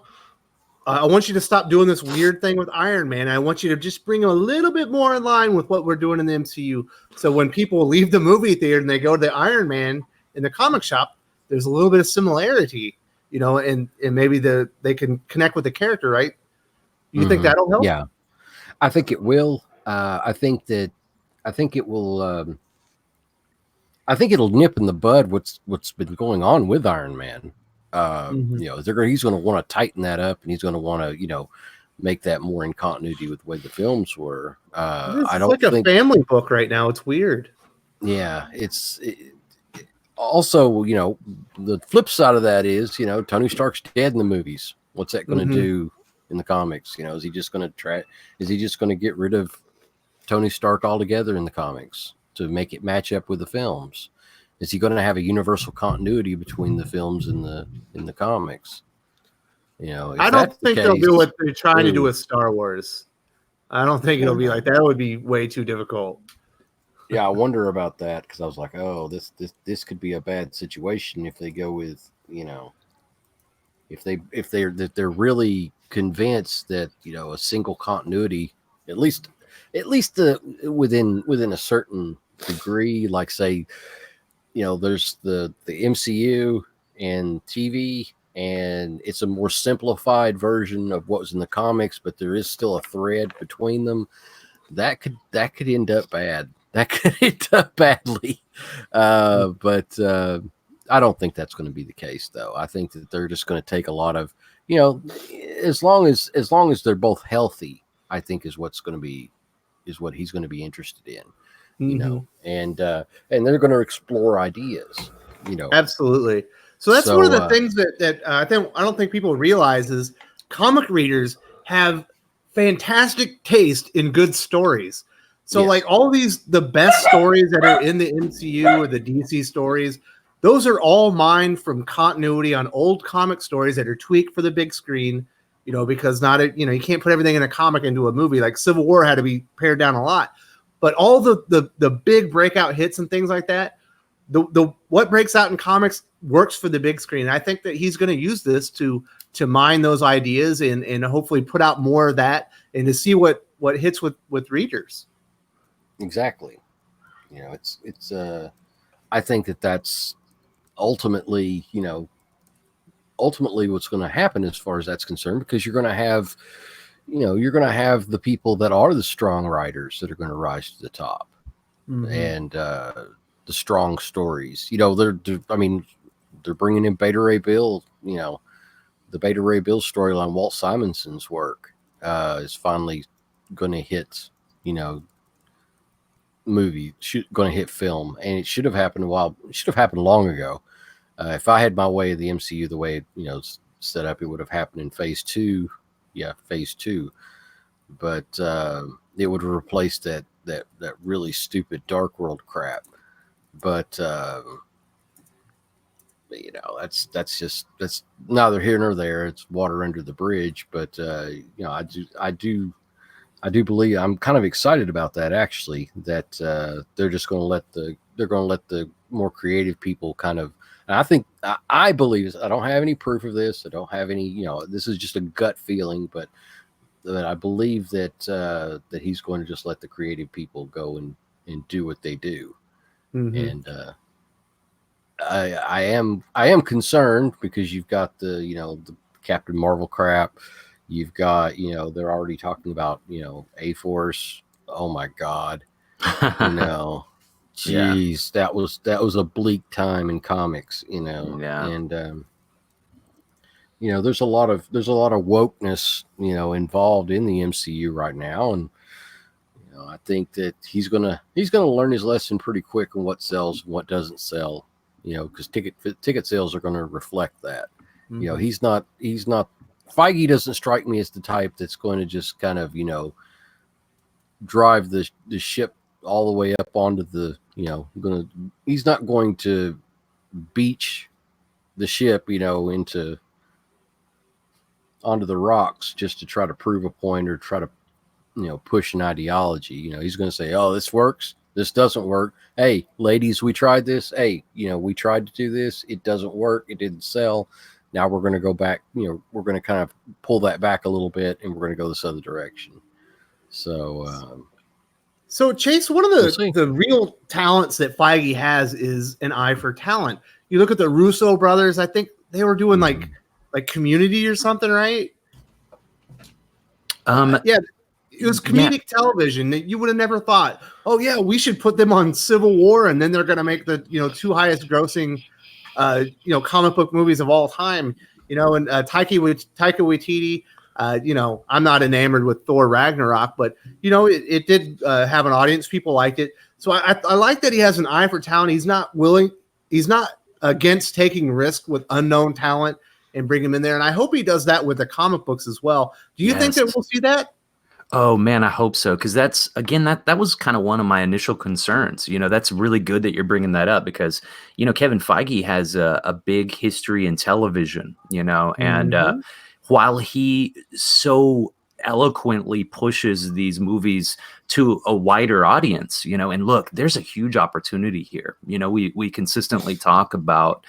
you to stop doing this weird thing with Iron Man. I want you to just bring him a little bit more in line with what we're doing in the MCU. So when people leave the movie theater and they go to the Iron Man in the comic shop, there's a little bit of similarity, and maybe they can connect with the character, right? You think that'll help? Yeah, I think it will. I think it will. I think it'll nip in the bud what's been going on with Iron Man. He's going to want to tighten that up, and he's going to want to, make that more in continuity with the way the films were. I don't think a family book right now. It's weird. Yeah, also, the flip side of that is, Tony Stark's dead in the movies. What's that going to do in the comics? Is he just going to get rid of Tony Stark altogether in the comics to make it match up with the films? Is he going to have a universal continuity between the films and the comics? I don't think they'll do what they're trying to do with Star Wars. I don't think it'll be like that. Would be way too difficult. Yeah, I wonder about that because I was like, oh, this could be a bad situation if they go with, if they're really convinced that a single continuity, at least within a certain degree, like say, there's the MCU and TV, and it's a more simplified version of what was in the comics, but there is still a thread between them. That could end up bad. That could end up badly. But I don't think that's going to be the case, though. I think that they're just going to take a lot of, you know, as long as they're both healthy, I think is what he's going to be interested in, you know, and they're going to explore ideas, you know. Absolutely. So that's one of the things that I don't think people realize is comic readers have fantastic taste in good stories. So Yes. like all the best stories that are in the MCU or the DC stories, those are all mined from continuity on old comic stories that are tweaked for the big screen, you know, because you can't put everything in a comic into a movie. Like Civil War had to be pared down a lot. But all the big breakout hits and things like that, the what breaks out in comics works for the big screen. And I think that he's going to use this to mine those ideas and hopefully put out more of that and to see what hits with readers. Exactly. You know, it's I think that's ultimately what's going to happen as far as that's concerned, because you're going to have the people that are the strong writers that are going to rise to the top, and the strong stories. You know, they're bringing in Beta Ray Bill. You know, the Beta Ray Bill storyline, Walt Simonson's work, is finally going to hit. You know, going to hit film, and it should have happened long ago. If I had my way of the MCU the way it's set up, it would have happened in phase 2. Yeah, phase 2. But it would have replaced that really stupid Dark World crap. But you know, that's neither here nor there. It's water under the bridge. But you know, I do believe, I'm kind of excited about that, actually, that they're just going to let the more creative people kind of, and I believe, I don't have any proof of this. I don't have any, this is just a gut feeling, but that I believe that he's going to just let the creative people go and do what they do. And I am concerned because you've got the Captain Marvel crap. You've got, they're already talking about, A-Force. Oh my God. Geez, that was a bleak time in comics, Yeah. And, there's a lot of wokeness, involved in the MCU right now. And, I think that he's going to learn his lesson pretty quick on what sells and what doesn't sell, because ticket sales are going to reflect that. He's not Feige doesn't strike me as the type that's going to just kind of, drive the ship all the way up onto the, he's not going to beach the ship, onto the rocks just to try to prove a point or try to, push an ideology. He's going to say, oh, this works. This doesn't work. Hey, ladies, we tried this. Hey, we tried to do this. It doesn't work. It didn't sell. Now we're going to go back, we're going to kind of pull that back a little bit and we're going to go this other direction. So Chase, one of the real talents that Feige has is an eye for talent. You look at the Russo brothers, I think they were doing like Community or something, right? Yeah, it was comedic television that you would have never thought, oh yeah, we should put them on Civil War and then they're going to make the, 2 highest grossing comic book movies of all time, and Taika Waititi, I'm not enamored with Thor Ragnarok, but it did have an audience. People liked it. So I like that he has an eye for talent. He's not against taking risk with unknown talent and bring him in there. And I hope he does that with the comic books as well. Do you think that we'll see that? Oh man, I hope so. Cause that's, again, that was kind of one of my initial concerns. That's really good that you're bringing that up because, Kevin Feige has a big history in television, and while he so eloquently pushes these movies to a wider audience, and look, there's a huge opportunity here. We consistently talk about,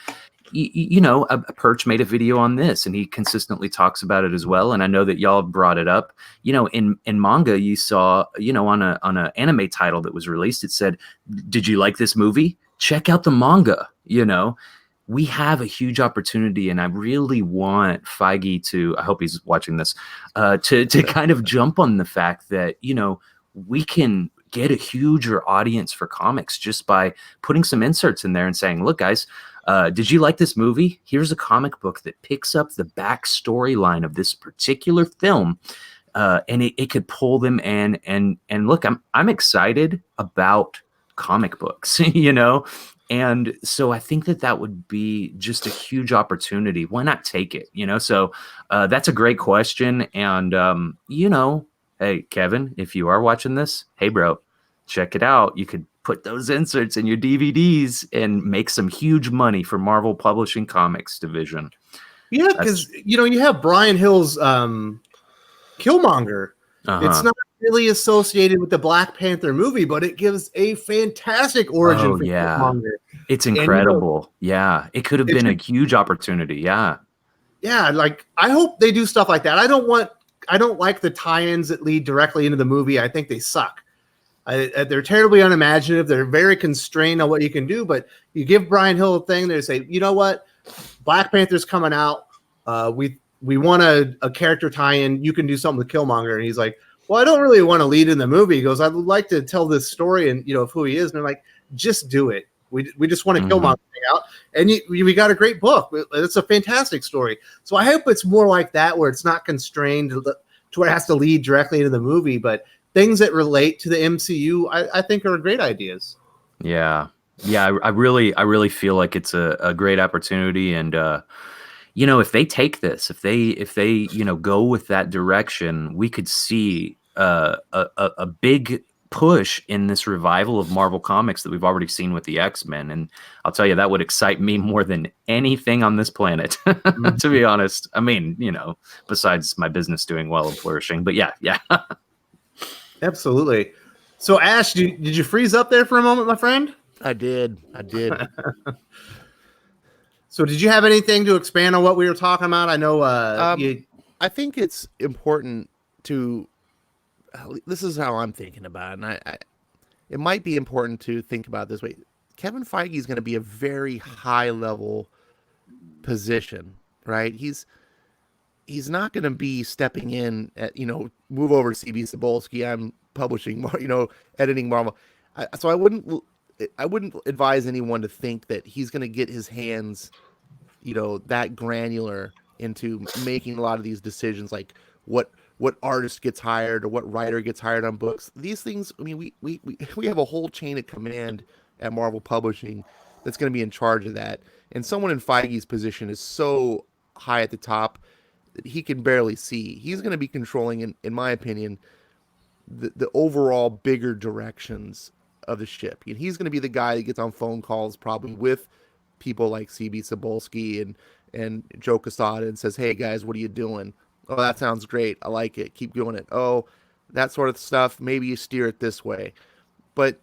a Perch made a video on this and he consistently talks about it as well. And I know that y'all brought it up, in manga, you saw, on an anime title that was released, it said, did you like this movie? Check out the manga. We have a huge opportunity and I really want Feige to, I hope he's watching this, to kind of jump on the fact that, we can get a huger audience for comics just by putting some inserts in there and saying, look guys, Did you like this movie? Here's a comic book that picks up the backstory line of this particular film, and it could pull them in. And look, I'm excited about comic books, you know, and so I think that would be just a huge opportunity. Why not take it? You know, so that's a great question. And you know, hey Kevin, if you are watching this, hey bro, check it out. You could put those inserts in your DVDs and make some huge money for Marvel Publishing Comics division. Yeah, because you know you have Brian Hill's Killmonger. It's not really associated with the Black Panther movie, but it gives a fantastic origin for Killmonger. It's incredible. And, you know, it could have been a huge opportunity. Yeah, like I hope they do stuff like that. I don't like the tie-ins that lead directly into the movie. I think they suck. They're terribly unimaginative. They're very constrained on what you can do. But you give Brian Hill a thing, they say, you know what, Black Panther's coming out. We want a character tie-in. You can do something with Killmonger. And he's like, well, I don't really want to lead in the movie. He goes, I'd like to tell this story and, you know, of who he is. And I'm like, just do it. We just want to Killmonger thing out. And we got a great book. It's a fantastic story. So I hope it's more like that, where it's not constrained to where it has to lead directly into the movie, but things that relate to the MCU, I think are great ideas. Yeah. I really feel like it's a great opportunity. And, you know, if they take this, if they, you know, go with that direction, we could see a big push in this revival of Marvel Comics that we've already seen with the X-Men. And I'll tell you, that would excite me more than anything on this planet, to be honest. I mean, you know, besides my business doing well and flourishing, but yeah. Absolutely. So Ash, did you freeze up there for a moment, my friend? I did. So did you have anything to expand on what we were talking about? I know I think it's important to, this is how I'm thinking about it, and it might be important to think about it this way. Kevin Feige is going to be a very high level position, right? He's not going to be stepping in at, you know, move over to CB Cebulski, I'm publishing, you know, editing Marvel. So I wouldn't advise anyone to think that he's going to get his hands, you know, that granular into making a lot of these decisions, like what artist gets hired or what writer gets hired on books. These things, I mean, we have a whole chain of command at Marvel Publishing that's going to be in charge of that. And someone in Feige's position is so high at the top that he can barely see. He's going to be controlling, in my opinion, the overall bigger directions of the ship. And he's going to be the guy that gets on phone calls probably with people like CB Cebulski and Joe Quesada and says, hey guys, what are you doing? Oh, that sounds great. I like it. Keep doing it. Oh, that sort of stuff. Maybe you steer it this way. But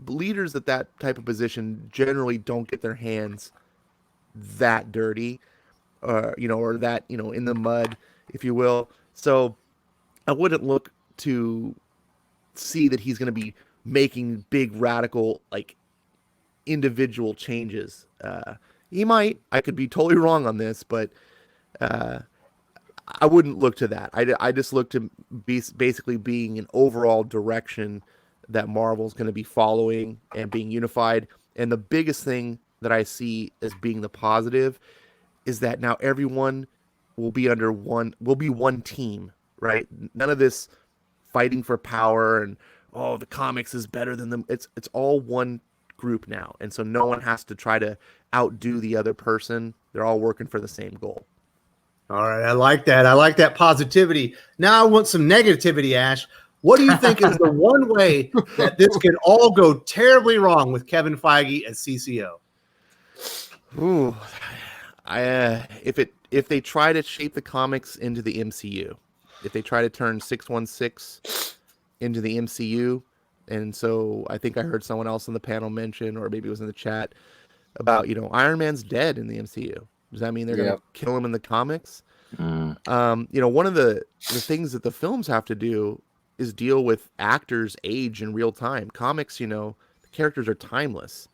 leaders at that type of position generally don't get their hands that dirty, you know, or that, you know, in the mud, if you will. So I wouldn't look to see that he's going to be making big radical, like, individual changes. He might. I could be totally wrong on this, but I wouldn't look to that. I just look to basically being an overall direction that Marvel's going to be following and being unified. And the biggest thing that I see as being the positive is that now everyone will be one team, right? None of this fighting for power and, oh, the comics is better than them. It's all one group now. And so no one has to try to outdo the other person. They're all working for the same goal. All right. I like that. I like that positivity. Now I want some negativity, Ash. What do you think is the one way that this can all go terribly wrong with Kevin Feige as CCO? Ooh, if they try to shape the comics into the MCU, if they try to turn 616 into the MCU, and so I think I heard someone else on the panel mention, or maybe it was in the chat, about, you know, Iron Man's dead in the MCU. Does that mean they're going to kill him in the comics? You know, one of the things that the films have to do is deal with actors' age in real time. Comics, you know, the characters are timeless.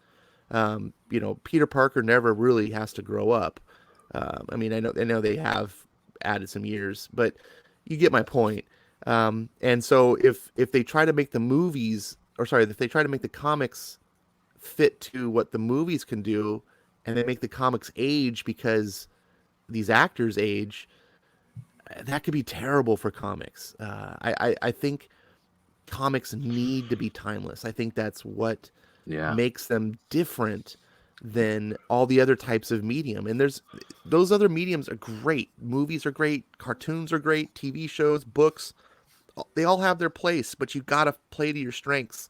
You know, Peter Parker never really has to grow up. I mean, I know they have added some years, but you get my point. And so if they try to make if they try to make the comics fit to what the movies can do, and they make the comics age because these actors age, that could be terrible for comics. I think comics need to be timeless. I think that's what makes them different than all the other types of medium. And those other mediums are great. Movies are great. Cartoons are great. TV shows, books, they all have their place, but you got to play to your strengths.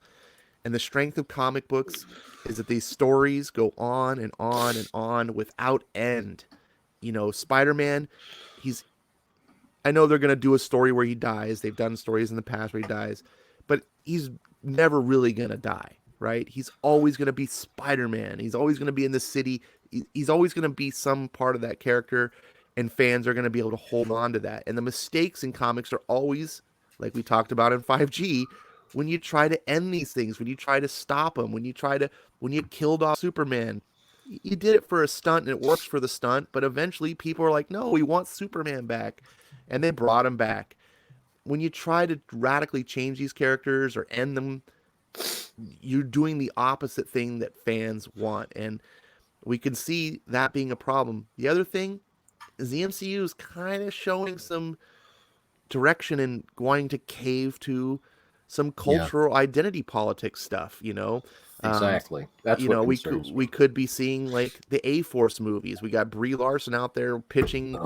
And the strength of comic books is that these stories go on and on and on without end. You know, Spider-Man, I know they're going to do a story where he dies. They've done stories in the past where he dies, but he's never really going to die, right? He's always going to be Spider-Man. He's always going to be in the city. He's always going to be some part of that character, and fans are going to be able to hold on to that. And the mistakes in comics are always, like we talked about in 5G, when you try to end these things, when you try to stop them, when you killed off Superman, you did it for a stunt and it works for the stunt, but eventually people are like, no, we want Superman back. And they brought him back. When you try to radically change these characters or end them, you're doing the opposite thing that fans want. And we can see that being a problem. The other thing is the MCU is kind of showing some direction and wanting to cave to some cultural identity politics stuff, you know. Exactly. That's what concerns me. We could be seeing like the A-Force movies. We got Brie Larson out there pitching.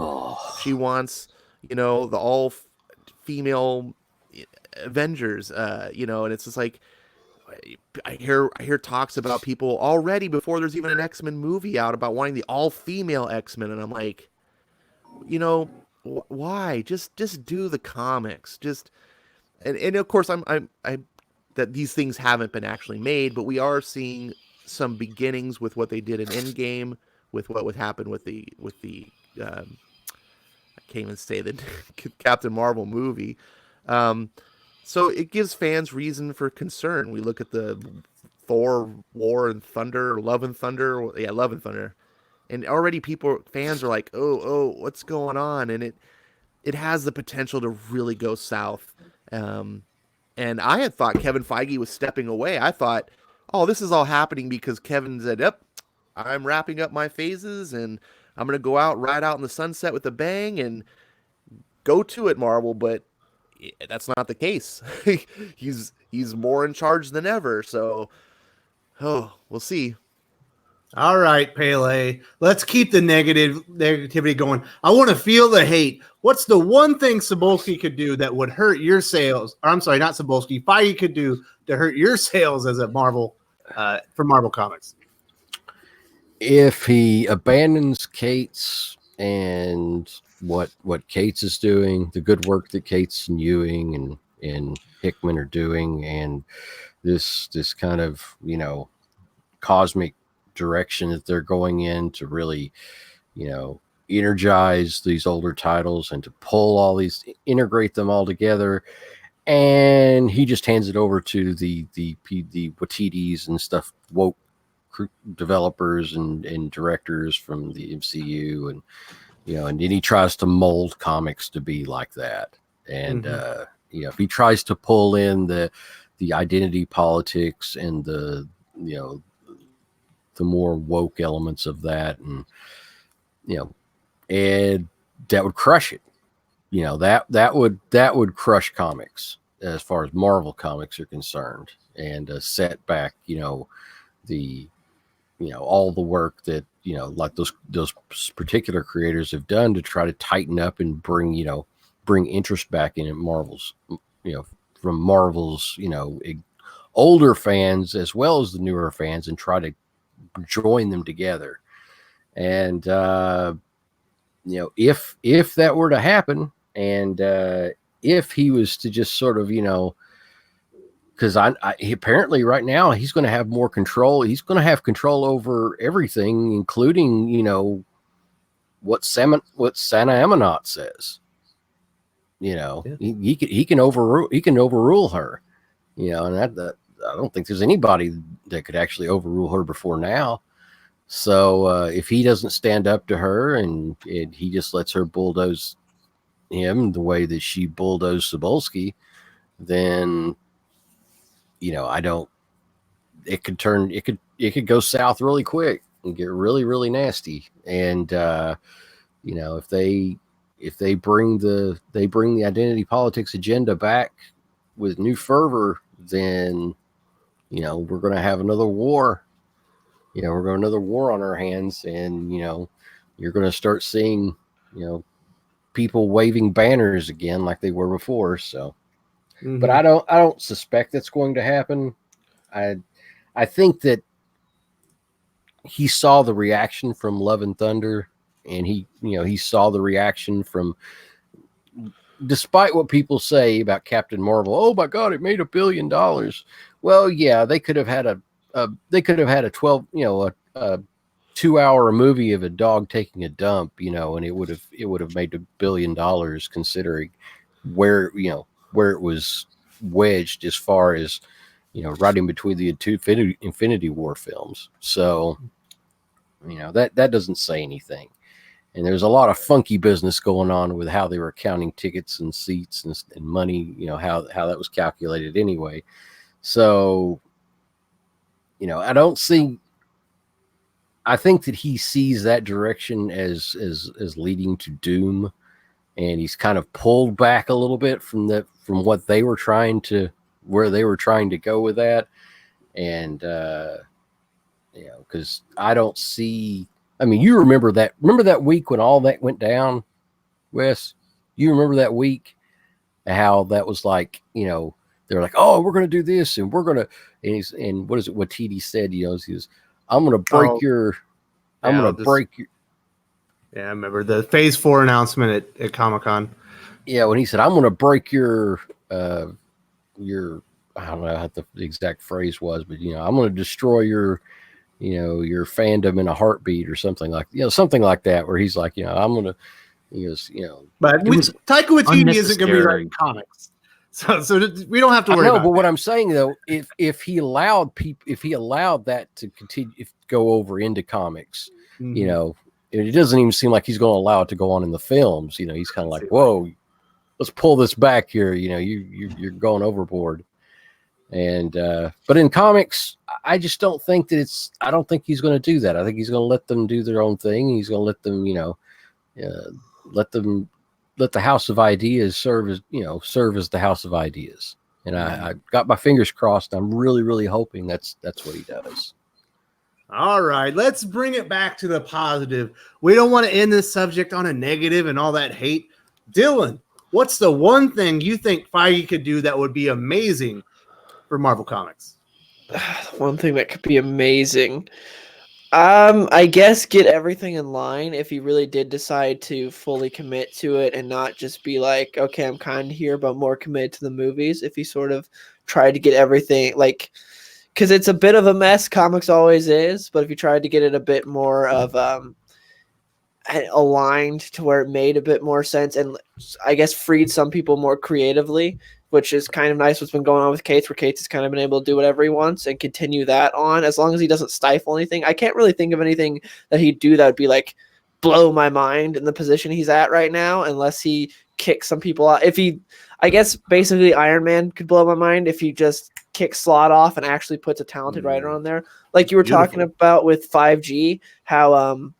She wants, you know, the all-female Avengers, you know, and it's just like I hear talks about people already before there's even an X-Men movie out about wanting the all-female X-Men, and I'm like, you know, why? Just do the comics. And of course I'm that these things haven't been actually made, but we are seeing some beginnings with what they did in Endgame, with what would happen with the I can't even say the Captain Marvel movie. So it gives fans reason for concern. We look at the Thor War and Thunder, Love and Thunder. Yeah, Love and Thunder. And already fans are like, oh, what's going on? And it has the potential to really go south. And I had thought Kevin Feige was stepping away. I thought, oh, this is all happening because Kevin said, yep, I'm wrapping up my phases and I'm going to go out, ride out in the sunset with a bang and go to it, Marvel. But that's not the case. he's more in charge than ever. So, we'll see. All right, Pele. Let's keep the negativity going. I want to feel the hate. What's the one thing Cebulski could do that would hurt your sales? Or I'm sorry, not Cebulski. Feige could do to hurt your sales as a Marvel for Marvel Comics? If he abandons Cates and what Cates is doing, the good work that Cates and Ewing and Hickman are doing, and this kind of, you know, cosmic direction that they're going in to really, you know, energize these older titles and to pull all these, integrate them all together, and he just hands it over to the Watidis and stuff, woke developers and directors from the MCU, and you know, and then he tries to mold comics to be like that. And you know, if he tries to pull in the identity politics and the, you know, the more woke elements of that, and you know, and that would crush it. You know, that would crush comics as far as Marvel comics are concerned, and set back, you know, all the work that, you know, like those particular creators have done to try to tighten up and bring interest back in Marvel's, you know, from Marvel's, you know, older fans as well as the newer fans, and try to join them together. And you know, if that were to happen, and if he was to just sort of, you know, because he apparently right now he's going to have more control. He's going to have control over everything, including, you know, what Santa Amonat says. You know, he can overrule her. You know, and that I don't think there's anybody that could actually overrule her before now. So if he doesn't stand up to her and he just lets her bulldoze him the way that she bulldozed Cebulski, then, you know, it could go south really quick. and get really, really nasty. And if they bring the identity politics agenda back with new fervor, then we're going to have another war. We're going to another war on our hands, and you're going to start seeing people waving banners again like they were before. So, but I don't suspect that's going to happen. I think that he saw the reaction from Love and Thunder, and he saw the reaction from, despite what people say about Captain Marvel. Oh my God, it made $1 billion. Well, yeah, they could have had a 12, a 2-hour movie of a dog taking a dump, and it would have made $1 billion, considering where it was wedged as far as right in between the two Infinity War films. So that doesn't say anything. And there's a lot of funky business going on with how they were counting tickets and seats and money, how that was calculated anyway. So, I think that he sees that direction as leading to doom, and he's kind of pulled back a little bit from what they were trying to, where they were trying to go with that. And, because I don't see, you remember that week when all that went down, Wes? You remember that week, how that was like, they're like, oh, we're going to do this, and we're going to, and what is it? What TD said, he was, I'm going to break your. Yeah, Yeah, I remember the Phase 4 announcement at Comic-Con. Yeah, when he said, I'm going to break your, I don't know how the exact phrase was, but I'm going to destroy your, your fandom in a heartbeat, or something like that. Where he's like, I'm going to, But Taika Waititi isn't going to be writing comics. So we don't have to worry about but that. What I'm saying though, if he allowed that to continue, go over into comics, it doesn't even seem like he's going to allow it to go on in the films. He's kind of like, whoa, let's pull this back here. You're going overboard. And but in comics, I just don't think that I don't think he's going to do that. I think he's going to let them do their own thing. He's going to let them, let the House of Ideas serve as the House of Ideas. And I got my fingers crossed. I'm really, really hoping that's what he does. All right, let's bring it back to the positive. We don't want to end this subject on a negative and all that hate. Dylan, what's the one thing you think Feige could do that would be amazing for Marvel Comics? One thing that could be amazing. I guess get everything in line if he really did decide to fully commit to it and not just be like, okay, I'm kind of here, but more committed to the movies. If he sort of tried to get everything, like, because it's a bit of a mess, comics always is, but if you tried to get it a bit more of aligned to where it made a bit more sense, and I guess freed some people more creatively, which is kind of nice what's been going on with Cates, where Cates has kind of been able to do whatever he wants and continue that on, as long as he doesn't stifle anything. I can't really think of anything that he'd do that would be like blow my mind in the position he's at right now, unless he kicks some people out. I guess basically Iron Man could blow my mind if he just kicks Slot off and actually puts a talented writer on there. Like you were talking about with 5G, how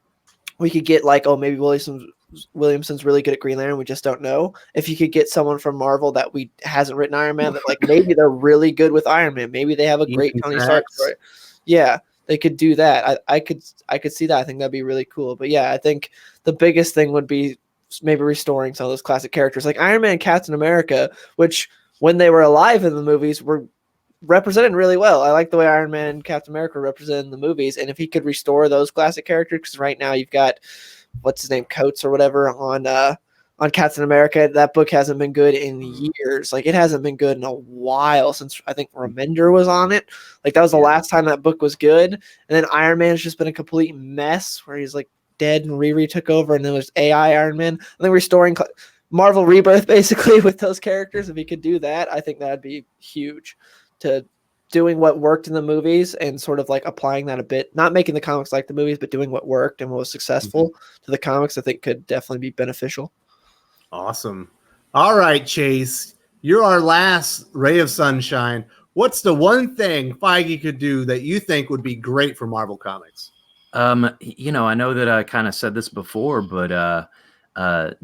we could get like, oh, maybe Williamson's really good at Green Lantern. We just don't know. If you could get someone from Marvel that hasn't written Iron Man, that like maybe they're really good with Iron Man. Maybe they have a great Tony Stark story. Yeah, they could do that. I could see that. I think that'd be really cool. But yeah, I think the biggest thing would be maybe restoring some of those classic characters like Iron Man and Captain America, which when they were alive in the movies were represented really well. I like the way Iron Man and Captain America represented in the movies. And if he could restore those classic characters, because right now you've got what's his name, Coates or whatever on Captain America. That book hasn't been good in years. Like it hasn't been good in a while since I think Remender was on it. Like that was the last time that book was good. And then Iron Man's just been a complete mess where he's like dead and Riri took over, and then there's AI Iron Man. I think restoring Marvel Rebirth basically with those characters. If he could do that, I think that'd be huge to doing what worked in the movies and sort of like applying that a bit, not making the comics like the movies, but doing what worked and what was successful to the comics. I think could definitely be beneficial. Awesome. All right, Chase, you're our last ray of sunshine. What's the one thing Feige could do that you think would be great for Marvel Comics? I know that I kind of said this before, but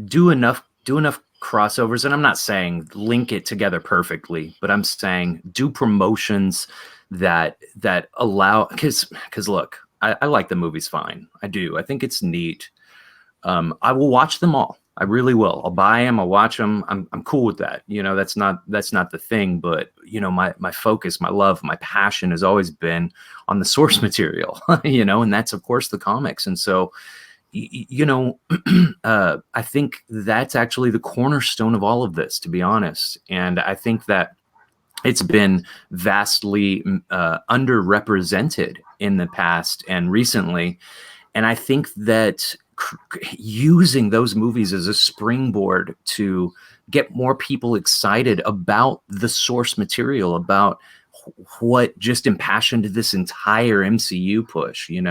do enough crossovers, and I'm not saying link it together perfectly, but I'm saying do promotions that allow, because look, I like the movies fine. I do. I think it's neat. I will watch them all. I really will. I'll buy them. I'll watch them. I'm cool with that. That's not the thing. But my focus, my love, my passion has always been on the source material. And that's of course the comics. And so, I think that's actually the cornerstone of all of this, to be honest. And I think that it's been vastly underrepresented in the past and recently. And I think that using those movies as a springboard to get more people excited about the source material, about what just impassioned this entire MCU push. When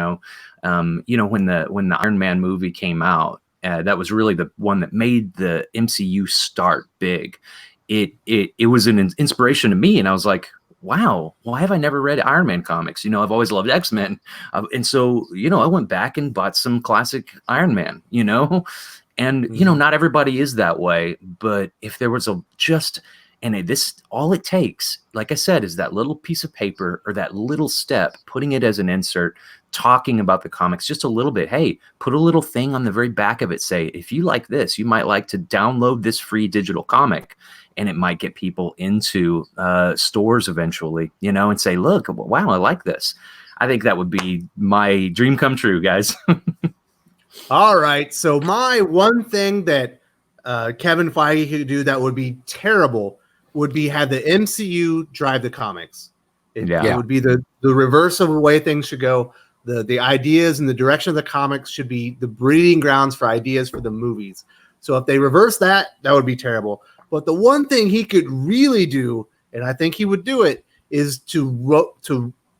the Iron Man movie came out, that was really the one that made the MCU start big. It was an inspiration to me, and I was like, wow, why have I never read Iron Man comics? I've always loved X-Men. And so, I went back and bought some classic Iron Man, and, not everybody is that way. But if there was all it takes, like I said, is that little piece of paper or that little step, putting it as an insert, talking about the comics just a little bit. Hey, put a little thing on the very back of it. Say, if you like this, you might like to download this free digital comic. And it might get people into stores eventually, and say, look, wow, I like this. I think that would be my dream come true, guys. All right. So my one thing that Kevin Feige could do that would be terrible would be have the MCU drive the comics. It would be the reverse of the way things should go. The ideas and the direction of the comics should be the breeding grounds for ideas for the movies. So if they reverse that, that would be terrible. But the one thing he could really do, and I think he would do it, is to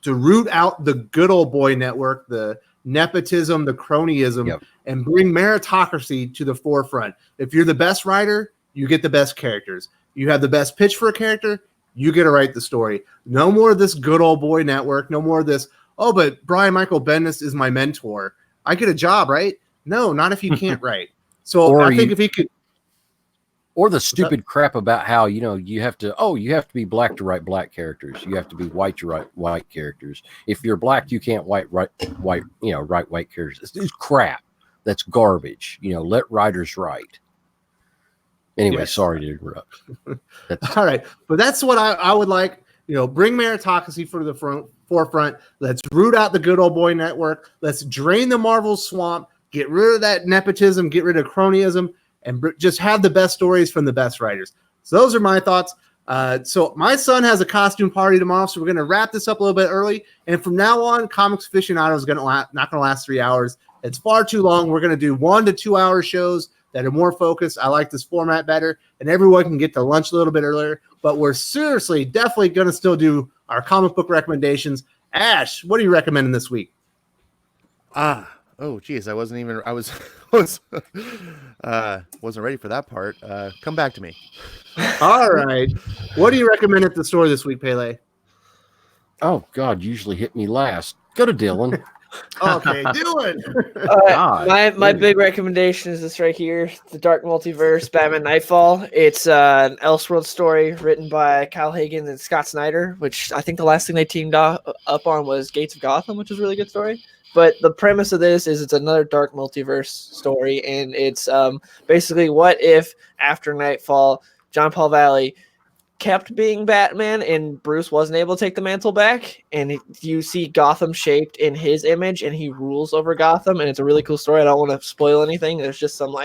root out the good old boy network, the nepotism, the cronyism, and bring meritocracy to the forefront. If you're the best writer, you get the best characters. You have the best pitch for a character, you get to write the story. No more of this good old boy network. No more of this, oh, but Brian Michael Bendis is my mentor. I get a job, right? No, not if you can't write. So I think if he could. Or the stupid crap about how, you have to be black to write black characters. You have to be white to write white characters. If you're black, you can't write white characters. It's crap. That's garbage. Let writers write. Anyway, sorry to interrupt. All right. But that's what I would like, bring meritocracy for the forefront. Let's root out the good old boy network. Let's drain the Marvel swamp, get rid of that nepotism, get rid of cronyism, and just have the best stories from the best writers. So those are my thoughts. So my son has a costume party tomorrow, so we're going to wrap this up a little bit early. And from now on, Comics Aficionados is not going to last 3 hours. It's far too long. We're going to do 1 to 2 hour shows that are more focused. I like this format better, and everyone can get to lunch a little bit earlier. But we're definitely going to still do our comic book recommendations. Ash, what are you recommending this week? Oh, geez, I wasn't ready for that part. Come back to me. All right. What do you recommend at the store this week, Pele? Oh, God, usually hit me last. Go to Dylan. Okay, Dylan. My big recommendation is this right here, the Dark Multiverse, Batman Nightfall. It's an Elseworld story written by Kyle Hagan and Scott Snyder, which I think the last thing they teamed up on was Gates of Gotham, which is a really good story. But the premise of this is it's another Dark Multiverse story, and it's basically what if after Nightfall, John Paul Valley kept being Batman and Bruce wasn't able to take the mantle back, and you see Gotham shaped in his image, and he rules over Gotham, and it's a really cool story. I don't want to spoil anything. There's just some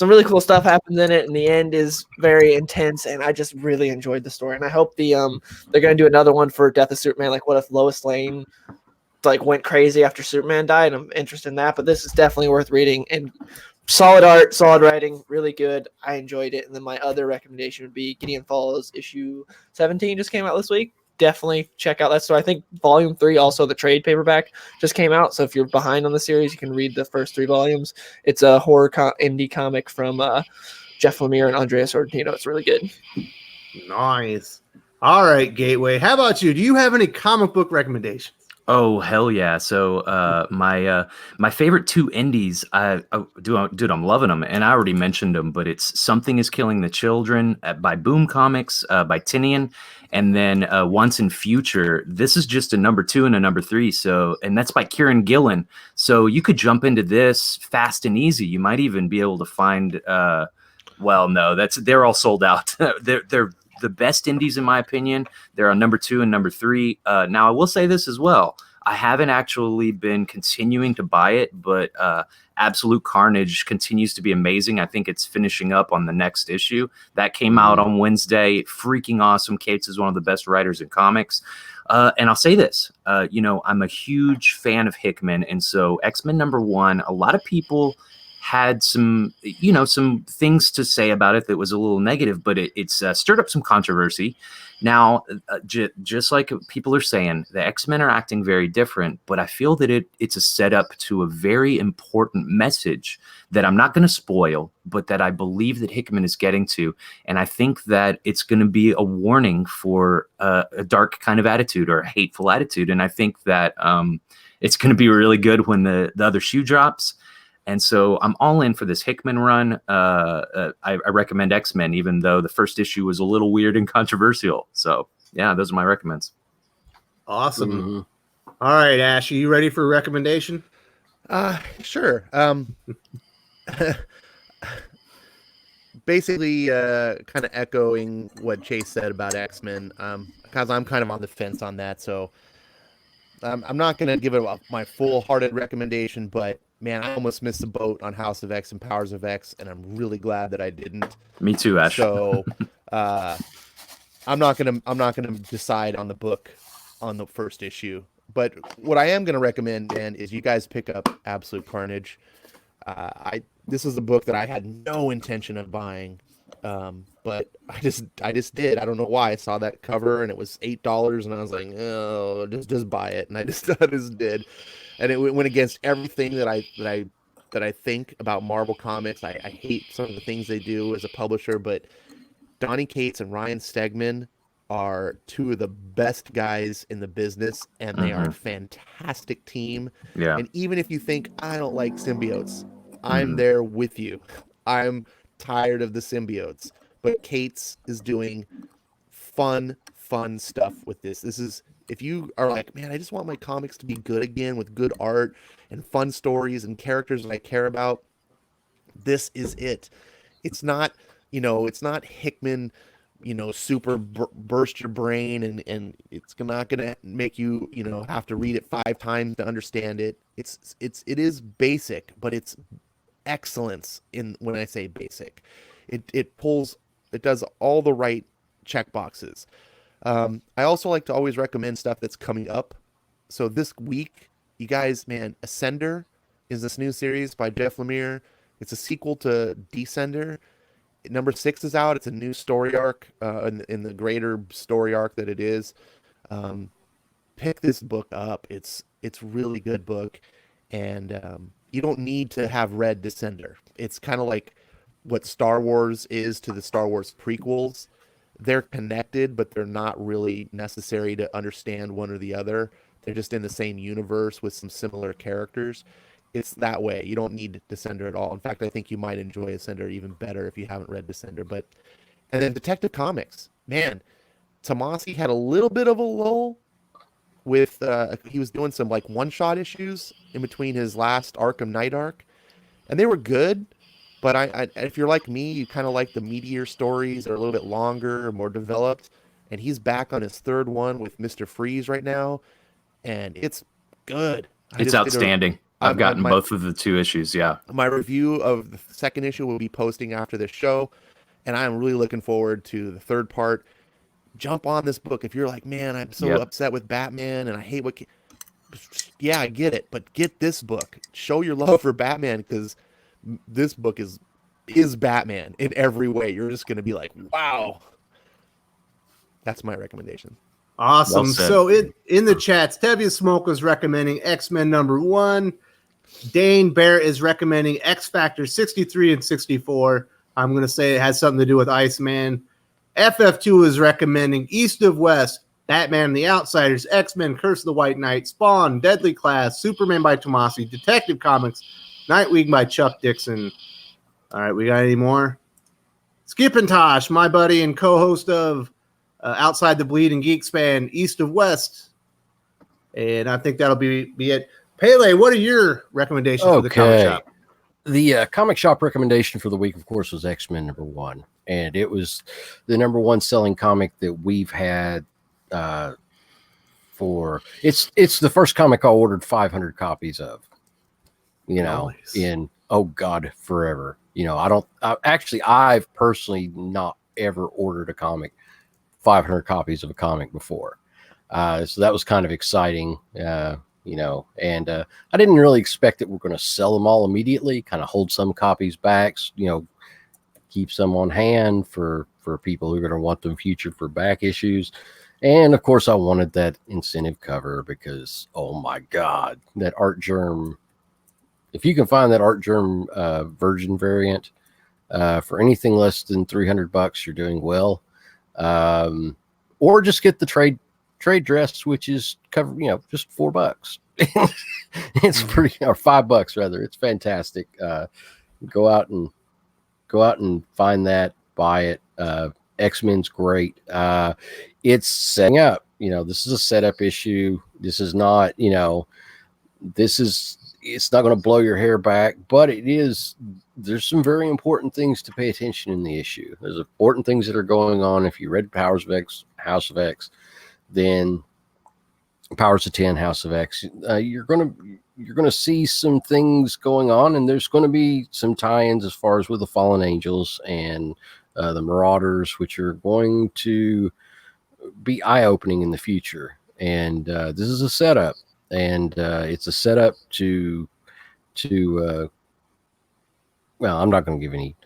really cool stuff happens in it, and the end is very intense, and I just really enjoyed the story. And I hope they're going to do another one for Death of Superman, like what if Lois Lane went crazy after Superman died. I'm interested in that, but this is definitely worth reading, and solid art, solid writing, really good. I enjoyed it. And then my other recommendation would be Gideon Falls issue 17 just came out this week. Definitely check out that story. I think volume 3, also the trade paperback, just came out. So if you're behind on the series, you can read the first 3 volumes. It's a horror indie comic from Jeff Lemire and Andrea Sorrentino. It's really good. Nice. All right, Gateway. How about you? Do you have any comic book recommendations? Oh hell yeah! So my favorite two indies, dude, I'm loving them, and I already mentioned them, but it's Something Is Killing the Children by Boom Comics by Tinian, and then Once in Future. This is just a number 2 and a number 3, so and that's by Kieran Gillen. So you could jump into this fast and easy. You might even be able to find. Well, no, they're all sold out. they're the best indies in my opinion. They're on number 2 and number 3. Now I will say this as well. I haven't actually been continuing to buy it, but Absolute Carnage continues to be amazing. I think it's finishing up on the next issue. That came out on Wednesday. Freaking awesome. Cates is one of the best writers in comics. And I'll say this, I'm a huge fan of Hickman. And so X-Men number 1, a lot of people had some things to say about it that was a little negative, but it's stirred up some controversy. Now, just like people are saying, the X-Men are acting very different, but I feel that it's a setup to a very important message that I'm not going to spoil, but that I believe that Hickman is getting to. And I think that it's going to be a warning for a dark kind of attitude or a hateful attitude. And I think that it's going to be really good when the other shoe drops. And so I'm all in for this Hickman run. I recommend X-Men, even though the first issue was a little weird and controversial. So, yeah, those are my recommends. Awesome. Mm-hmm. All right, Ash, are you ready for a recommendation? Sure. Basically, kind of echoing what Chase said about X-Men, because I'm kind of on the fence on that. So I'm not going to give it my full-hearted recommendation, but man, I almost missed the boat on House of X and Powers of X, and I'm really glad that I didn't. Me too, Ash. So I'm not gonna decide on the book on the first issue. But what I am gonna recommend, Dan, is you guys pick up Absolute Carnage. This is a book that I had no intention of buying, but I just did. I don't know why. I saw that cover and it was $8, and I was like, oh, just buy it, and I just did. And it went against everything that I think about Marvel Comics. I hate some of the things they do as a publisher, but Donny Cates and Ryan Stegman are two of the best guys in the business, and they are a fantastic team. Yeah. And even if you think I don't like symbiotes, I'm there with you. I'm tired of the symbiotes, but Cates is doing fun stuff with this. This is, if you are like, man, I just want my comics to be good again with good art and fun stories and characters that I care about, this is it. It's not, it's not Hickman, super burst your brain and it's not going to make you, have to read it 5 times to understand it. It is basic, but it's excellence in when I say basic. It does all the right check boxes. I also like to always recommend stuff that's coming up. So this week, you guys, man, Ascender is this new series by Jeff Lemire. It's a sequel to Descender. Number 6 is out. It's a new story arc in the greater story arc that it is. Pick this book up. It's really good book, and you don't need to have read Descender. It's kind of like what Star Wars is to the Star Wars prequels. They're connected, but they're not really necessary to understand one or the other. They're just in the same universe with some similar characters. It's that way. You don't need Descender at all. In fact, I think you might enjoy Ascender even better if you haven't read Descender. And then Detective Comics. Man, Tomasi had a little bit of a lull with, he was doing some like one-shot issues in between his last Arkham Knight arc. And they were good. But I if you're like me, you kind of like the meatier stories that are a little bit longer or more developed. And he's back on his 3rd one with Mr. Freeze right now. And it's good. It's outstanding. I've gotten both of the 2 issues, yeah. My review of the 2nd issue will be posting after this show. And I'm really looking forward to the 3rd part. Jump on this book. If you're like, man, I'm so upset with Batman and I hate what... Yeah, I get it. But get this book. Show your love for Batman, because this book is Batman in every way. You're just going to be like, wow. That's my recommendation. Awesome. Well said. So in the chats, Tevye Smoke was recommending X-Men number 1. Dane Bear is recommending X Factor 63 and 64. I'm going to say it has something to do with Iceman. FF2 is recommending East of West, Batman and the Outsiders, X-Men, Curse of the White Knight, Spawn, Deadly Class, Superman by Tomasi, Detective Comics, Nightwing by Chuck Dixon. All right, we got any more? Skip and Tosh, my buddy and co-host of Outside the Bleed and Geek Span, East of West. And I think that'll be it. Pele, what are your recommendations for the comic shop? The comic shop recommendation for the week, of course, was X-Men #1. And it was the #1 selling comic that we've had for it's the first comic I ordered 500 copies of, Nice. in forever. I've personally not ever ordered a comic 500 copies of a comic before, so that was kind of exciting, and I didn't really expect that we're going to sell them all immediately, kind of hold some copies back, keep some on hand for people who are going to want them future for back issues. And of course I wanted that incentive cover because, oh my God, that Art Germ, if you can find that Art Germ Virgin variant for anything less than $300, you're doing well. Or just get the trade dress, which is cover, just $4. It's pretty, or $5 rather. It's fantastic. Go out and find that, buy it. X-Men's great. It's setting up, this is a setup issue. This is not, it's not going to blow your hair back, but there's some very important things to pay attention in the issue. There's important things that are going on. If you read Powers of X, House of X, then Powers of 10, House of X, you're going to see some things going on, and there's going to be some tie-ins as far as with the Fallen Angels and the Marauders, which are going to be eye-opening in the future. And this is a setup, and it's a setup to well, I'm not going to give any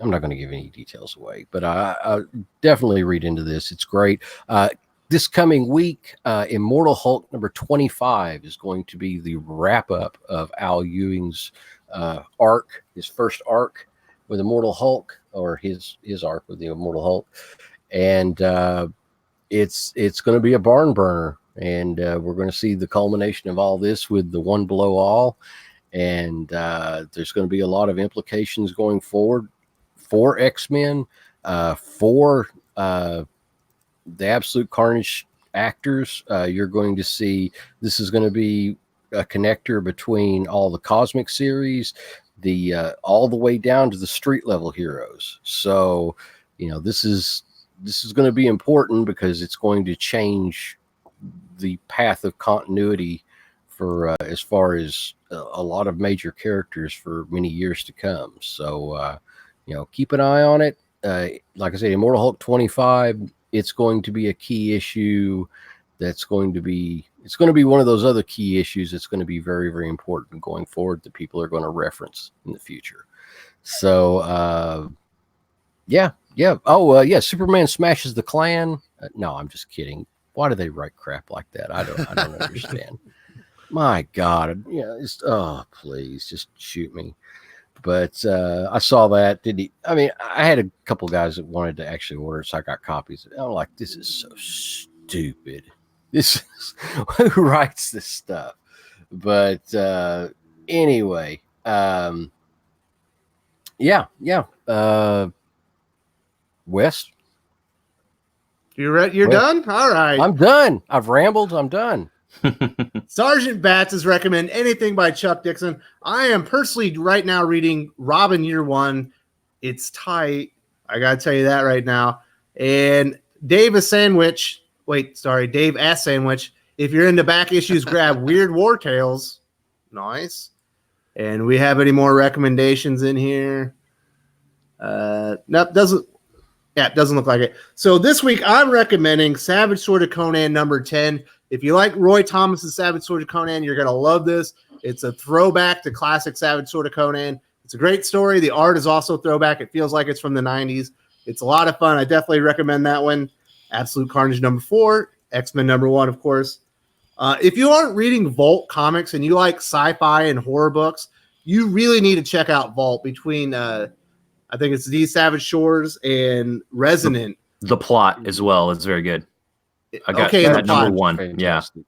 details away, but I definitely read into this. It's great. This coming week, Immortal Hulk #25 is going to be the wrap-up of Al Ewing's arc, his first arc with Immortal Hulk, or his arc with the Immortal Hulk, and it's going to be a barn burner, and we're going to see the culmination of all this with the One Below All, and there's going to be a lot of implications going forward for X-Men, for the Absolute Carnage actors. You're going to see this is going to be a connector between all the Cosmic series, the all the way down to the street level heroes. So this is going to be important because it's going to change the path of continuity for as far as a lot of major characters for many years to come. So keep an eye on it. Like I said, Immortal Hulk 25, it's going to be a key issue. It's going to be one of those other key issues that's going to be very, very important going forward that people are going to reference in the future. So, yeah. Oh, yeah. Superman smashes the Klan. No, I'm just kidding. Why do they write crap like that? I don't understand. My God. Please just shoot me. But I saw that. I had a couple guys that wanted to actually order, so I got copies. I'm like, this is so stupid. This is who writes this stuff. But anyway, yeah. Wes, You're done? All right. I'm done. I've rambled. I'm done. Sergeant Bats recommend anything by Chuck Dixon. I am personally right now reading Robin Year One. It's tight. I got to tell you that right now. And Dave S. Sandwich. If you're into back issues, grab Weird War Tales. Nice. And we have any more recommendations in here? Nope, doesn't look like it. So this week I'm recommending Savage Sword of Conan #10. If you like Roy Thomas's Savage Sword of Conan, you're going to love this. It's a throwback to classic Savage Sword of Conan. It's a great story. The art is also throwback. It feels like it's from the 90s. It's a lot of fun. I definitely recommend that one. Absolute Carnage #4, X-Men #1, of course. If you aren't reading Vault comics and you like sci-fi and horror books, you really need to check out Vault. Between I think it's These Savage Shores and Resonant. The plot as well is very good. I got okay in the that number plot. one. Fantastic.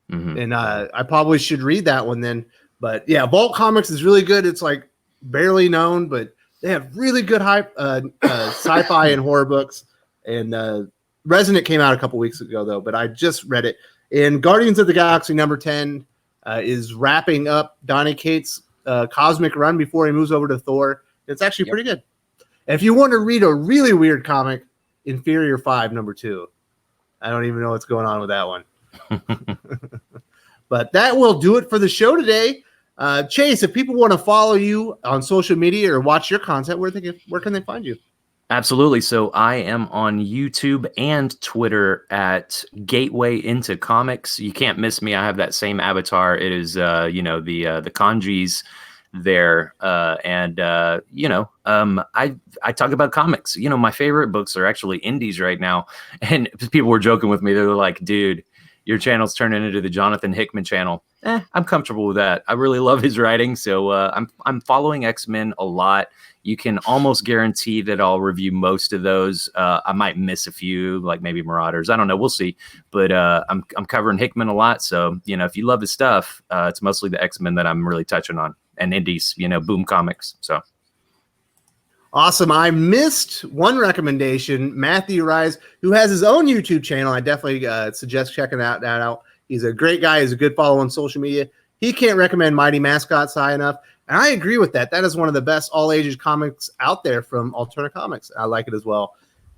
Yeah. And I probably should read that one then. But yeah, Vault Comics is really good. It's like barely known, but they have really good sci-fi and horror books. And Resonant came out a couple weeks ago though, but I just read it. And Guardians of the Galaxy number 10 is wrapping up Donny Cates' cosmic run before he moves over to Thor. It's actually pretty good. And if you want to read a really weird comic, Inferior 5 number 2. I don't even know what's going on with that one. But that will do it for the show today. Chase, if people want to follow you on social media or watch your content, where can they find you? Absolutely. So I am on YouTube and Twitter at Gateway into Comics. You can't miss me. I have that same avatar. It is, the kanjis there. I talk about comics. My favorite books are actually indies right now. And people were joking with me. They're like, dude, your channel's turning into the Jonathan Hickman channel. I'm comfortable with that. I really love his writing. So I'm following X-Men a lot. You can almost guarantee that I'll review most of those. I might miss a few, like maybe Marauders. I don't know. We'll see. But I'm covering Hickman a lot. So, if you love his stuff, it's mostly the X-Men that I'm really touching on. And indies, Boom Comics. So awesome. I missed one recommendation. Matthew Rise, who has his own YouTube channel. I definitely suggest checking that out. He's a great guy. He's a good follow on social media. He can't recommend Mighty Mascots high enough. And I agree with that. That is one of the best all ages comics out there from Alterna Comics. I like it as well.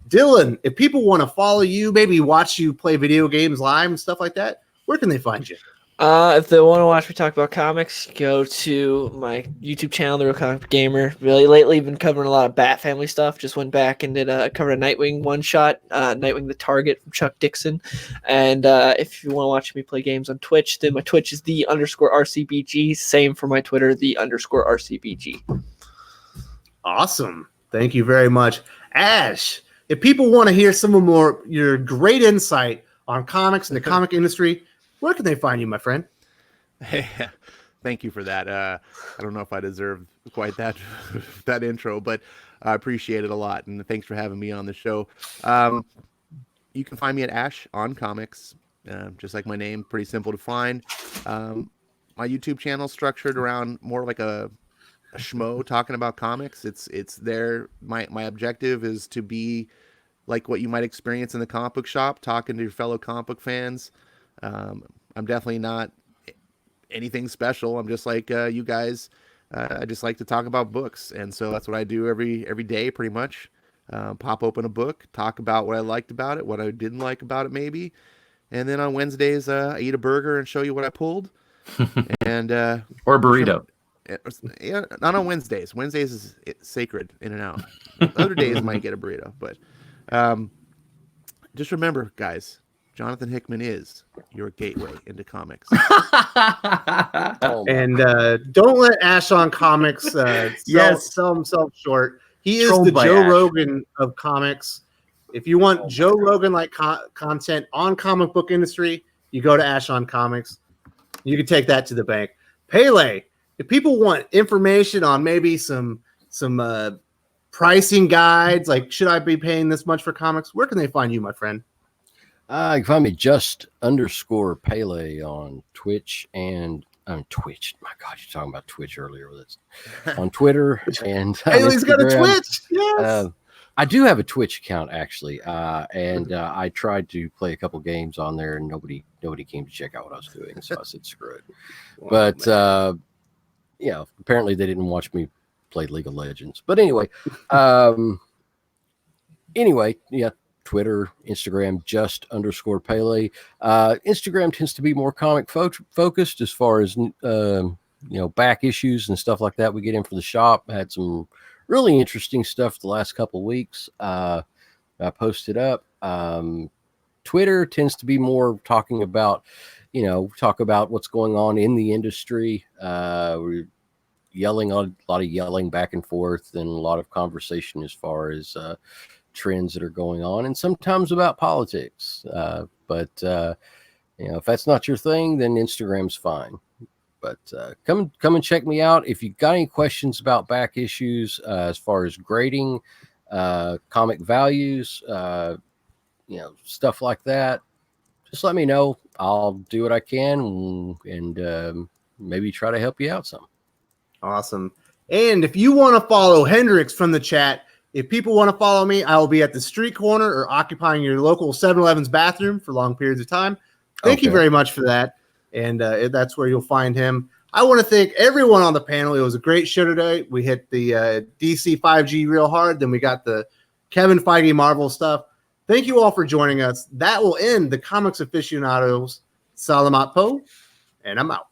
Dylan, if people want to follow you, maybe watch you play video games live and stuff like that, where can they find you? If they want to watch me talk about comics, go to my YouTube channel, The Real Comic Gamer. Really lately been covering a lot of Bat Family stuff. Just went back and covered a Nightwing one-shot, Nightwing the Target from Chuck Dixon. And if you want to watch me play games on Twitch, then my Twitch is _RCBG. Same for my Twitter, _RCBG. Awesome. Thank you very much. Ash, if people want to hear some more your great insight on comics and the comic industry, where can they find you, my friend? Hey, thank you for that. I don't know if I deserve quite that intro, but I appreciate it a lot. And thanks for having me on the show. You can find me at Ash on Comics, just like my name, pretty simple to find. My YouTube channel is structured around more like a schmo talking about comics. It's there. My objective is to be like what you might experience in the comic book shop, talking to your fellow comic book fans. I'm definitely not anything special. I'm just like you guys. I just like to talk about books, and so that's what I do every day, pretty much. Pop open a book, talk about what I liked about it, what I didn't like about it, maybe, and then on Wednesdays I eat a burger and show you what I pulled, and or a burrito. Yeah, not on Wednesdays. Wednesdays is sacred, in and out. Other days might get a burrito, but just remember, guys. Jonathan Hickman is your gateway into comics. And don't let Ash on Comics sell himself short. He is the Joe Rogan of comics. If you want Joe Rogan-like content on comic book industry, you go to Ash on Comics. You can take that to the bank. Pele, if people want information on maybe some pricing guides, like should I be paying this much for comics, where can they find you, my friend? You can find me _Pele on Twitch and on Twitch. My God, you're talking about Twitch earlier with us. On Twitter and Pele's got a Twitch. Yes. I do have a Twitch account actually, and I tried to play a couple games on there, and nobody came to check out what I was doing, so I said screw it. But apparently they didn't watch me play League of Legends. But anyway, Twitter, Instagram, _Pele. Instagram tends to be more comic focused as far as back issues and stuff like that we get in for the shop. I had some really interesting stuff the last couple of weeks. I posted up. Twitter tends to be more talking about, what's going on in the industry. We're yelling, a lot of yelling back and forth, and a lot of conversation as far as trends that are going on, and sometimes about politics. But if that's not your thing, then Instagram's fine. But come and check me out if you got any questions about back issues, as far as grading, comic values, stuff like that. just let me know. I'll do what I can and maybe try to help you out some. Awesome. And if you want to follow Hendrix from the chat, if people want to follow me, I will be at the street corner or occupying your local 7-Eleven's bathroom for long periods of time. Thank you very much for that. And that's where you'll find him. I want to thank everyone on the panel. It was a great show today. We hit the DC 5G real hard. Then we got the Kevin Feige Marvel stuff. Thank you all for joining us. That will end the Comics Aficionados. Salamat po, and I'm out.